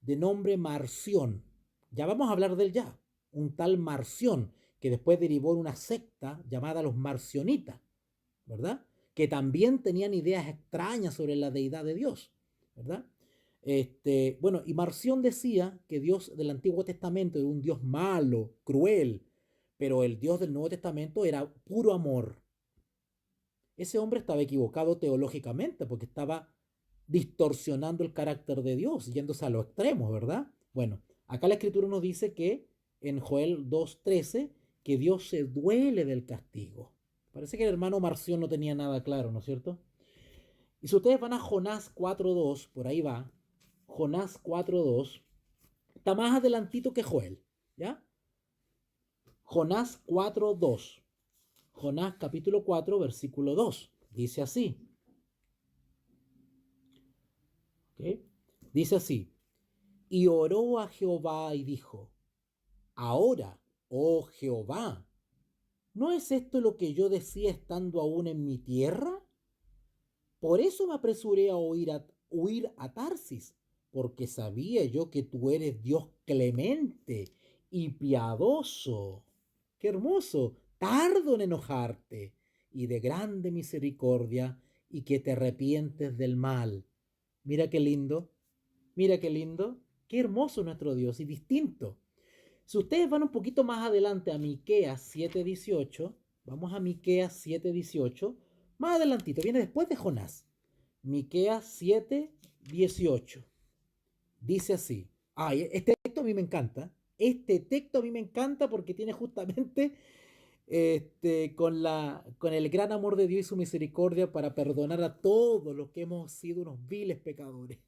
de nombre Marción. Ya vamos a hablar de él ya. Un tal Marción, que después derivó en una secta llamada los marcionitas, ¿verdad? Que también tenían ideas extrañas sobre la deidad de Dios, ¿verdad? Bueno, y Marción decía que Dios del Antiguo Testamento era un Dios malo, cruel, pero el Dios del Nuevo Testamento era puro amor. Ese hombre estaba equivocado teológicamente porque estaba distorsionando el carácter de Dios, yéndose a los extremos, ¿verdad? Bueno, acá la escritura nos dice que en Joel 2:13 que Dios se duele del castigo. Parece que el hermano Marción no tenía nada claro, ¿no es cierto? Y si ustedes van a Jonás 4:2, por ahí va, Jonás 4:2, está más adelantito que Joel, ¿ya? Jonás 4:2. Jonás capítulo 4, versículo 2. Dice así. ¿Okay? Dice así. Y oró a Jehová y dijo, ahora, oh Jehová, ¿no es esto lo que yo decía estando aún en mi tierra? Por eso me apresuré a huir a Tarsis, porque sabía yo que tú eres Dios clemente y piadoso. Qué hermoso, tardo en enojarte y de grande misericordia y que te arrepientes del mal. Mira qué lindo, mira qué lindo, qué hermoso nuestro Dios y distinto. Si ustedes van un poquito más adelante a Miqueas 7:18, vamos a Miqueas 7:18, más adelantito, viene después de Jonás. Miqueas 7:18. Dice así. Este texto a mí me encanta. Este texto a mí me encanta porque tiene justamente con el gran amor de Dios y su misericordia para perdonar a todos los que hemos sido unos viles pecadores.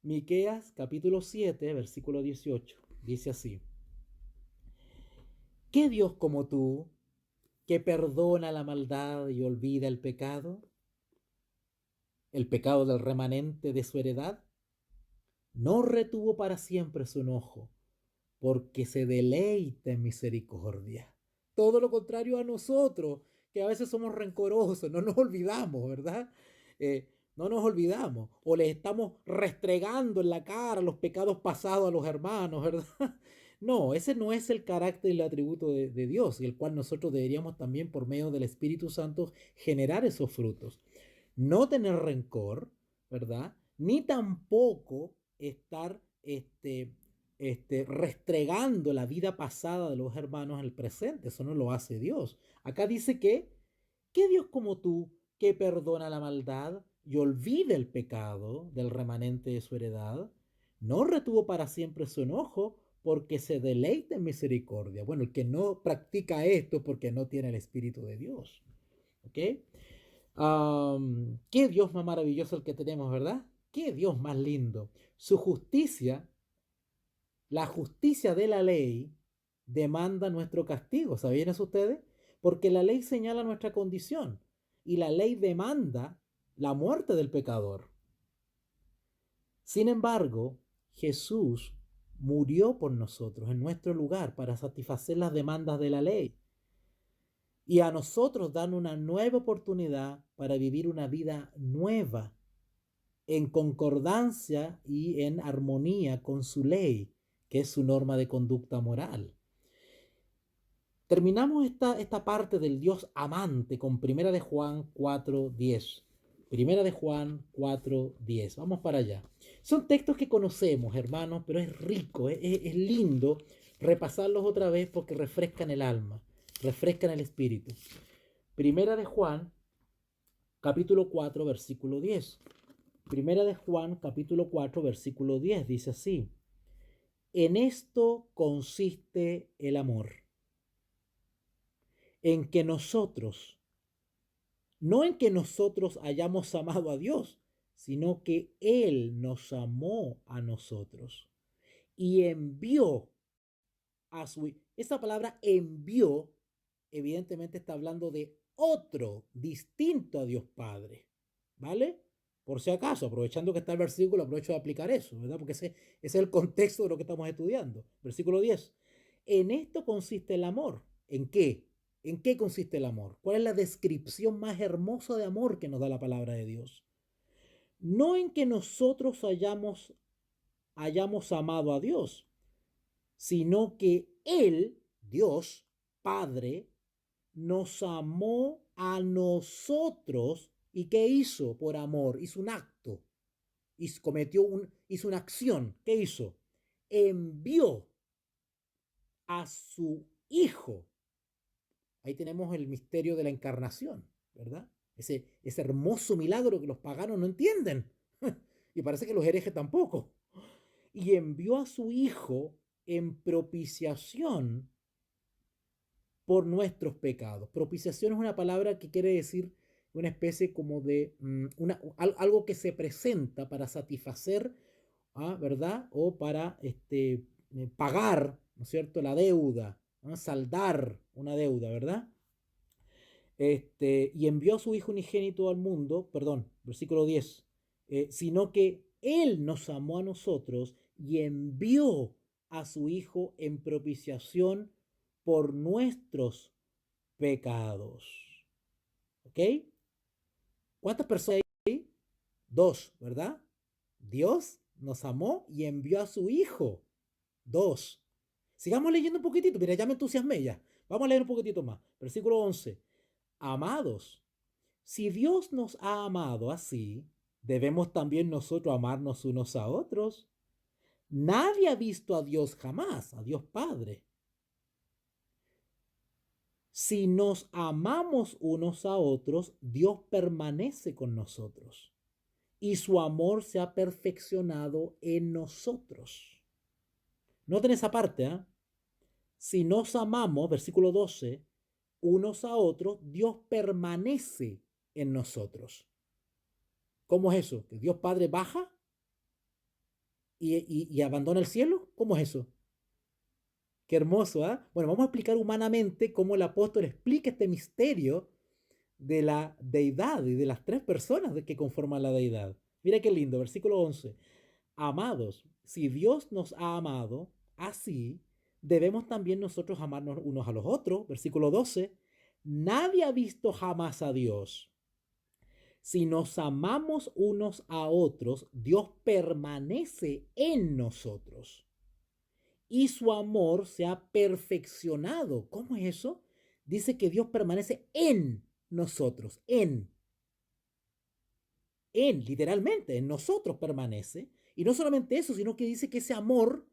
Miqueas capítulo 7, versículo 18. Dice así. ¿Qué Dios como tú, que perdona la maldad y olvida el pecado del remanente de su heredad? No retuvo para siempre su enojo, porque se deleita en misericordia. Todo lo contrario a nosotros, que a veces somos rencorosos, no nos olvidamos, ¿verdad? No nos olvidamos, o les estamos restregando en la cara los pecados pasados a los hermanos, ¿verdad? No, ese no es el carácter y el atributo de Dios, y el cual nosotros deberíamos también, por medio del Espíritu Santo, generar esos frutos. No tener rencor, ¿verdad? Ni tampoco estar restregando la vida pasada de los hermanos en el presente. Eso no lo hace Dios. Acá dice que, ¿qué Dios como tú que perdona la maldad y olvida el pecado del remanente de su heredad? No retuvo para siempre su enojo porque se deleita en misericordia. Bueno, el que no practica esto porque no tiene el Espíritu de Dios. ¿Ok? Qué Dios más maravilloso el que tenemos, ¿verdad? Qué Dios más lindo. Su justicia La justicia de la ley demanda nuestro castigo. ¿Sabían eso ustedes? Porque la ley señala nuestra condición y la ley demanda la muerte del pecador. Sin embargo, Jesús murió por nosotros en nuestro lugar para satisfacer las demandas de la ley y a nosotros dan una nueva oportunidad para vivir una vida nueva en concordancia y en armonía con su ley, que es su norma de conducta moral. Terminamos esta parte del Dios amante con Primera de Juan 4:10. Primera de Juan 4:10. Vamos para allá. Son textos que conocemos, hermanos, pero es rico, es lindo repasarlos otra vez porque refrescan el alma, refrescan el espíritu. Primera de Juan, capítulo 4, versículo 10. Primera de Juan, capítulo 4, versículo 10, dice así: en esto consiste el amor, en que nosotros, no en que nosotros hayamos amado a Dios, sino que Él nos amó a nosotros y envió a su... Esa palabra envió, evidentemente está hablando de otro distinto a Dios Padre, ¿vale? Por si acaso, aprovechando que está el versículo, aprovecho de aplicar eso, ¿verdad? Porque ese es el contexto de lo que estamos estudiando. Versículo 10. En esto consiste el amor. ¿En qué? ¿En qué consiste el amor? ¿Cuál es la descripción más hermosa de amor que nos da la palabra de Dios? No en que nosotros hayamos amado a Dios, sino que Él, Dios, Padre, nos amó a nosotros. ¿Y qué hizo por amor? Hizo un acto, hizo una acción. ¿Qué hizo? Envió a su Hijo. Ahí tenemos el misterio de la encarnación, ¿verdad? Ese hermoso milagro que los paganos no entienden. Y parece que los herejes tampoco. Y envió a su Hijo en propiciación por nuestros pecados. Propiciación es una palabra que quiere decir una especie como de algo que se presenta para satisfacer, ¿verdad? O para pagar, ¿no es cierto?, la deuda, ¿no? Saldar una deuda, ¿verdad? Y envió a su Hijo unigénito al mundo, perdón, versículo 10, sino que Él nos amó a nosotros y envió a su Hijo en propiciación por nuestros pecados. ¿Ok? ¿Cuántas personas hay ahí? Dos, ¿verdad? Dios nos amó y envió a su Hijo. Dos. Sigamos leyendo un poquitito. Mira, ya me entusiasmé ya. Vamos a leer un poquitito más. Versículo 11. Amados, si Dios nos ha amado así, debemos también nosotros amarnos unos a otros. Nadie ha visto a Dios jamás, a Dios Padre. Si nos amamos unos a otros, Dios permanece con nosotros y su amor se ha perfeccionado en nosotros. Noten esa parte, ¿eh? Si nos amamos, versículo 12, unos a otros, Dios permanece en nosotros. ¿Cómo es eso? ¿Que Dios Padre baja y abandona el cielo? ¿Cómo es eso? Qué hermoso, ¿ah? ¿Eh? Bueno, vamos a explicar humanamente cómo el apóstol explica este misterio de la deidad y de las tres personas que conforman la deidad. Mira qué lindo, versículo 11. Amados, si Dios nos ha amado así, debemos también nosotros amarnos unos a los otros. Versículo 12. Nadie ha visto jamás a Dios. Si nos amamos unos a otros, Dios permanece en nosotros y su amor se ha perfeccionado. ¿Cómo es eso? Dice que Dios permanece en nosotros, literalmente, en nosotros permanece. Y no solamente eso, sino que dice que ese amor,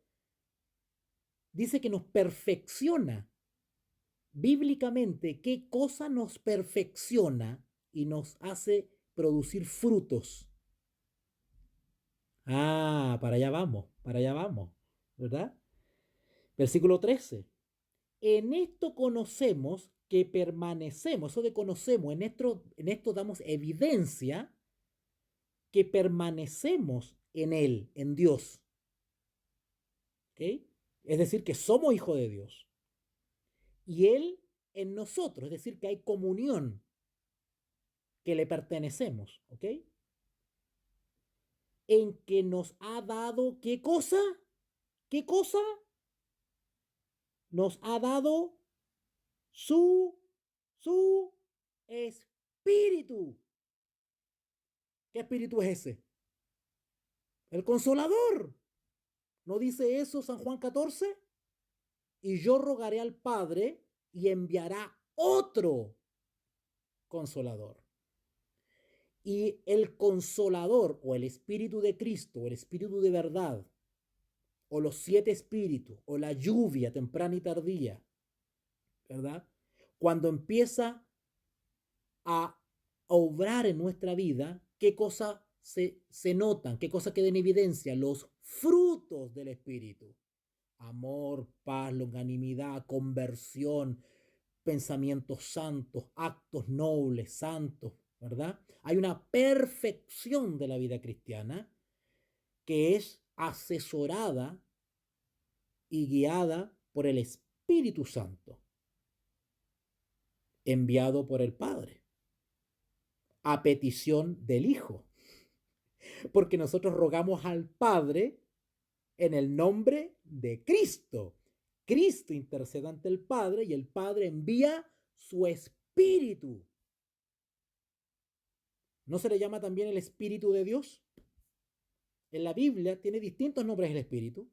dice que nos perfecciona. Bíblicamente, ¿qué cosa nos perfecciona y nos hace producir frutos? Para allá vamos, ¿verdad? Versículo 13. En esto conocemos que permanecemos, eso de conocemos, en esto damos evidencia que permanecemos en Él, en Dios. ¿ok? Es decir, que somos hijos de Dios. Y Él en nosotros, es decir, que hay comunión, que le pertenecemos, ¿ok? En que nos ha dado, ¿qué cosa? ¿Qué cosa? Nos ha dado su, su espíritu. ¿Qué espíritu es ese? El consolador. ¿No dice eso San Juan 14? Y yo rogaré al Padre y enviará otro consolador. Y el consolador o el espíritu de Cristo o el espíritu de verdad o los 7 espíritus o la lluvia temprana y tardía, ¿verdad? Cuando empieza a obrar en nuestra vida, ¿qué cosas se notan? ¿Qué cosas quedan en evidencia? Los frutos del espíritu. Amor, paz, longanimidad, conversión, pensamientos santos, actos nobles, santos, ¿verdad? Hay una perfección de la vida cristiana que es asesorada y guiada por el Espíritu Santo, enviado por el Padre, a petición del Hijo, porque nosotros rogamos al Padre en el nombre de Cristo. Cristo intercede ante el Padre y el Padre envía su Espíritu. ¿No se le llama también el Espíritu de Dios? En la Biblia tiene distintos nombres el Espíritu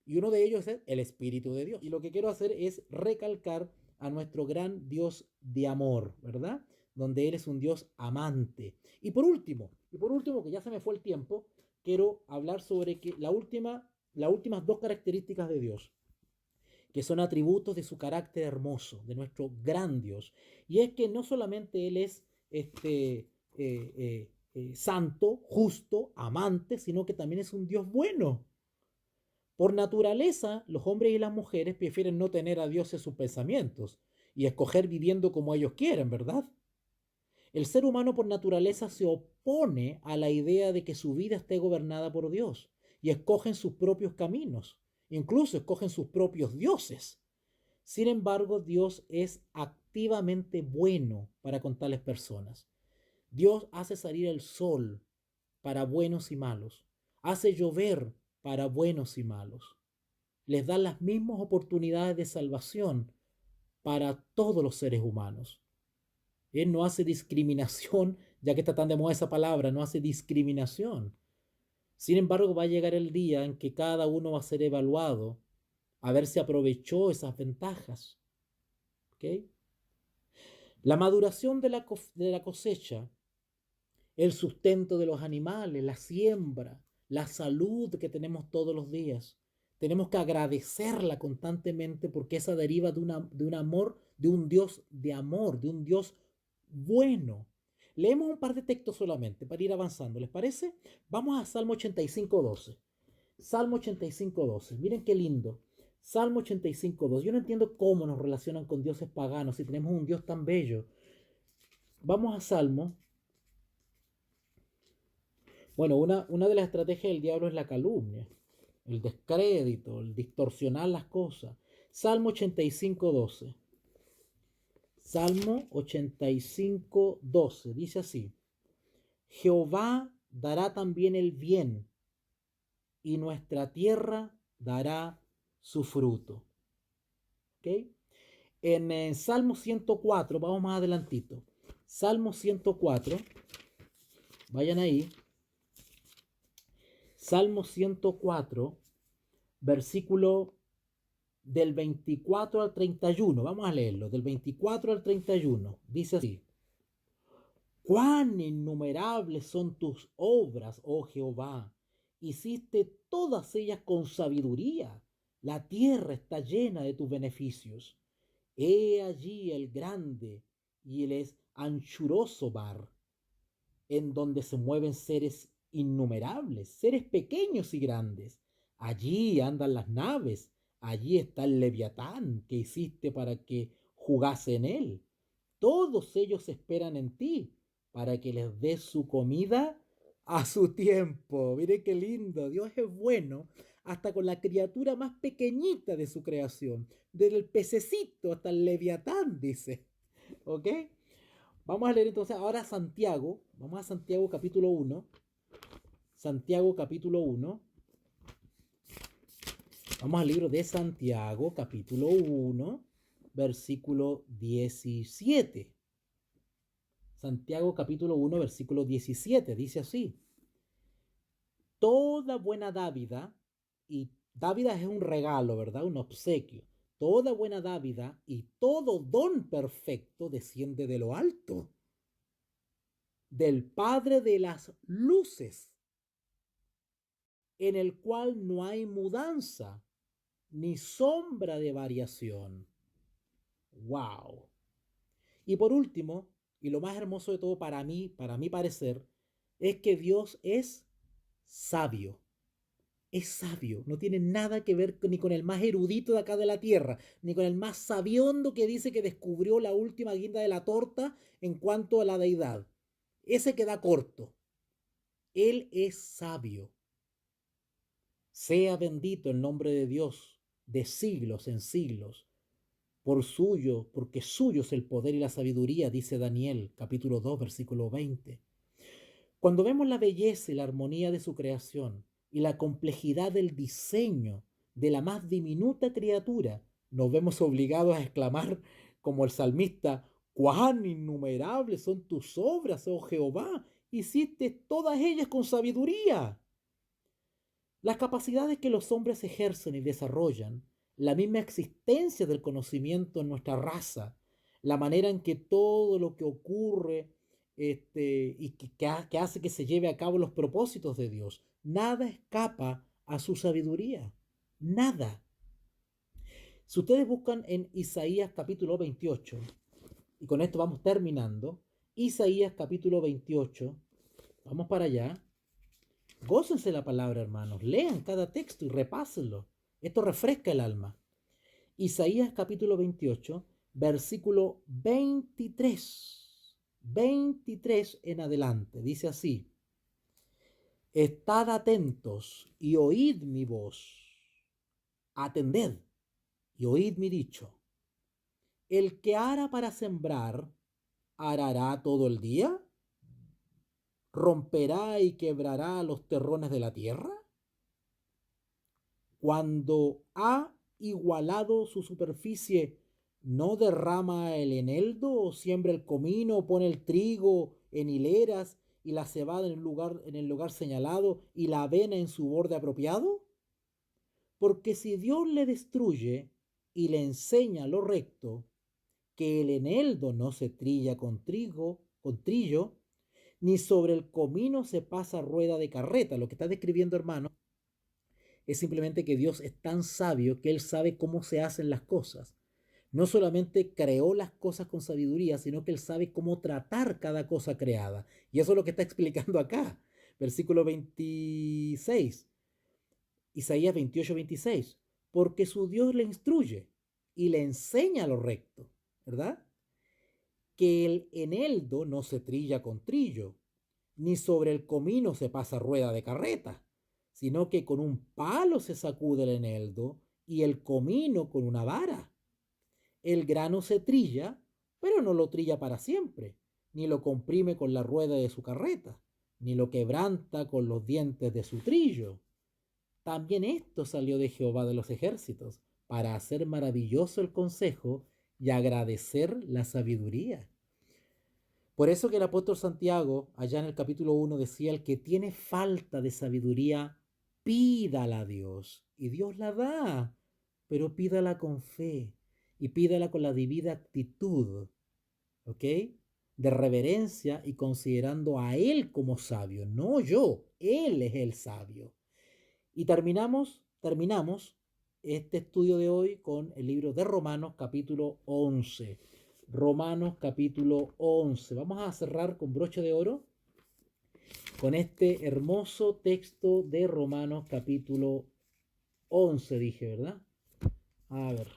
y uno de ellos es el Espíritu de Dios. Y lo que quiero hacer es recalcar a nuestro gran Dios de amor, ¿verdad? Donde Él es un Dios amante. Y por último, que ya se me fue el tiempo, quiero hablar sobre que las últimas 2 características de Dios, que son atributos de su carácter hermoso, de nuestro gran Dios. Y es que no solamente Él es santo, justo, amante, sino que también es un Dios bueno. Por naturaleza, los hombres y las mujeres prefieren no tener a Dios en sus pensamientos y escoger viviendo como ellos quieren, ¿verdad? El ser humano por naturaleza se opone a la idea de que su vida esté gobernada por Dios y escogen sus propios caminos, incluso escogen sus propios dioses. Sin embargo, Dios es activamente bueno para con tales personas. Dios hace salir el sol para buenos y malos, hace llover para buenos y malos. Les da las mismas oportunidades de salvación para todos los seres humanos. Él no hace discriminación, ya que está tan de moda esa palabra, no hace discriminación. Sin embargo, va a llegar el día en que cada uno va a ser evaluado a ver si aprovechó esas ventajas. ¿Okay? La maduración de la cosecha, el sustento de los animales, la siembra, la salud que tenemos todos los días. Tenemos que agradecerla constantemente porque esa deriva de un amor, de un Dios de amor, de un Dios bueno. Leemos un par de textos solamente para ir avanzando, ¿les parece? Vamos a Salmo 85:12. Salmo 85:12. Miren qué lindo. Salmo 85:12. Yo no entiendo cómo nos relacionan con dioses paganos si tenemos un Dios tan bello. Vamos a Salmo. Bueno, una de las estrategias del diablo es la calumnia, el descrédito, el distorsionar las cosas. Salmo 85:12. Salmo 85:12. Dice así: Jehová dará también el bien, y nuestra tierra dará su fruto. ¿Ok? En Salmo 104, vamos más adelantito. Salmo 104, vayan ahí. Salmo 104, versículo del 24 al 31. Vamos a leerlo, del 24 al 31. Dice así: Cuán innumerables son tus obras, oh Jehová. Hiciste todas ellas con sabiduría. La tierra está llena de tus beneficios. He allí el grande y el es anchuroso mar, en donde se mueven seres innumerables, seres pequeños y grandes. Allí andan las naves, allí está el leviatán que hiciste para que jugase en él. Todos ellos esperan en ti para que les des su comida a su tiempo. Mire qué lindo, Dios es bueno hasta con la criatura más pequeñita de su creación, desde el pececito hasta el leviatán, dice. ¿Ok? Vamos a leer entonces ahora Santiago. Vamos a Santiago capítulo 1. Santiago capítulo 1. Vamos al libro de Santiago capítulo 1, versículo 17. Santiago capítulo 1, versículo 17. Dice así. Toda buena dávida, y dávida es un regalo, ¿verdad? Un obsequio. Toda buena dávida y todo don perfecto desciende de lo alto, del Padre de las luces, en el cual no hay mudanza ni sombra de variación. ¡Wow! Y por último, y lo más hermoso de todo para mi parecer, es que Dios es sabio. Es sabio, no tiene nada que ver ni con el más erudito de acá de la tierra, ni con el más sabiondo que dice que descubrió la última guinda de la torta en cuanto a la deidad. Ese queda corto. Él es sabio. Sea bendito el nombre de Dios de siglos en siglos. Porque suyo es el poder y la sabiduría, dice Daniel, capítulo 2, versículo 20. Cuando vemos la belleza y la armonía de su creación y la complejidad del diseño de la más diminuta criatura, nos vemos obligados a exclamar como el salmista: cuán innumerables son tus obras, oh Jehová, hiciste todas ellas con sabiduría. Las capacidades que los hombres ejercen y desarrollan, la misma existencia del conocimiento en nuestra raza, la manera en que todo lo que ocurre y que hace que se lleve a cabo los propósitos de Dios, nada escapa a su sabiduría. Nada. Si ustedes buscan en Isaías capítulo 28, y con esto vamos terminando, Isaías capítulo 28, vamos para allá. Gócense la palabra, hermanos. Lean cada texto y repásenlo. Esto refresca el alma. Isaías capítulo 28, versículo 23. 23 en adelante. Dice así. Estad atentos y oíd mi voz. Atended y oíd mi dicho. El que ara para sembrar, arará todo el día. ¿Romperá y quebrará los terrones de la tierra? Cuando ha igualado su superficie, ¿no derrama el eneldo o siembra el comino, o pone el trigo en hileras y la cebada en el lugar señalado y la avena en su borde apropiado? Porque si Dios le destruye y le enseña lo recto, que el eneldo no se trilla con trillo, ni sobre el comino se pasa rueda de carreta. Lo que está describiendo, hermano, es simplemente que Dios es tan sabio que Él sabe cómo se hacen las cosas. No solamente creó las cosas con sabiduría, sino que Él sabe cómo tratar cada cosa creada. Y eso es lo que está explicando acá. Versículo 26, Isaías 28, 26. Porque su Dios le instruye y le enseña lo recto, ¿verdad? Que el eneldo no se trilla con trillo, ni sobre el comino se pasa rueda de carreta, sino que con un palo se sacude el eneldo y el comino con una vara. El grano se trilla, pero no lo trilla para siempre, ni lo comprime con la rueda de su carreta, ni lo quebranta con los dientes de su trillo. También esto salió de Jehová de los ejércitos, para hacer maravilloso el consejo y agradecer la sabiduría. Por eso que el apóstol Santiago, allá en el capítulo 1, decía: el que tiene falta de sabiduría, pídala a Dios. Y Dios la da, pero pídala con fe y pídala con la debida actitud, ¿ok? De reverencia y considerando a Él como sabio, no yo, Él es el sabio. Y terminamos este estudio de hoy con el libro de Romanos capítulo 11. Romanos capítulo 11. Vamos a cerrar con broche de oro con este hermoso texto de Romanos capítulo 11, dije, ¿verdad? A ver.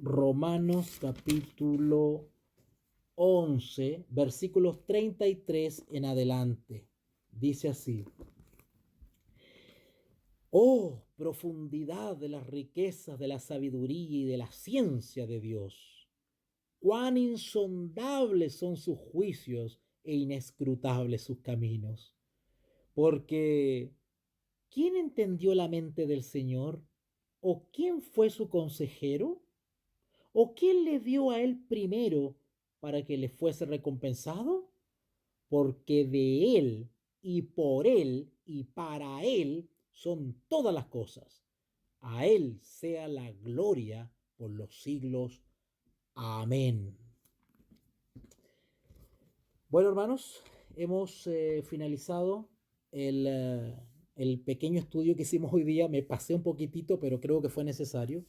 Romanos capítulo 11, versículos 33 en adelante. Dice así. Oh, profundidad de las riquezas de la sabiduría y de la ciencia de Dios. Cuán insondables son sus juicios e inescrutables sus caminos. Porque, ¿quién entendió la mente del Señor? ¿O quién fue su consejero? ¿O quién le dio a él primero para que le fuese recompensado? Porque de él y por él y para él son todas las cosas. A él sea la gloria por los siglos. Amén. Bueno, hermanos, hemos finalizado el pequeño estudio que hicimos hoy día. Me pasé un poquitito, pero creo que fue necesario.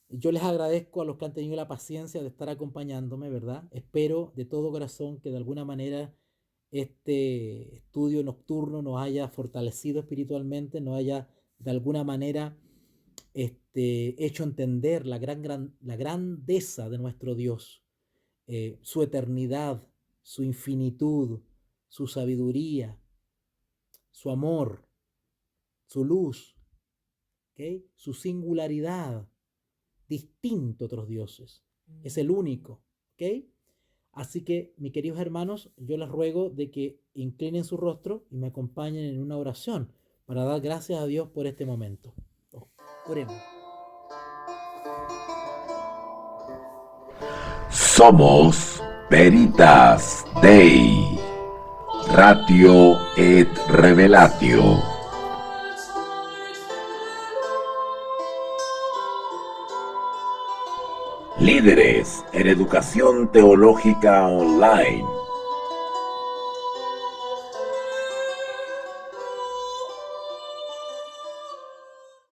Yo les agradezco a los que han tenido la paciencia de estar acompañándome, ¿verdad? Espero de todo corazón que de alguna manera este estudio nocturno nos haya fortalecido espiritualmente, nos haya de alguna manera hecho entender la grandeza de nuestro Dios, su eternidad, su infinitud, su sabiduría, su amor, su luz, ¿okay? Su singularidad, distinto a otros dioses. Es el único, ¿ok? Así que, mis queridos hermanos, yo les ruego de que inclinen su rostro y me acompañen en una oración para dar gracias a Dios por este momento. Oremos. Somos Veritas Dei, Ratio et Revelatio. Líderes en educación teológica online.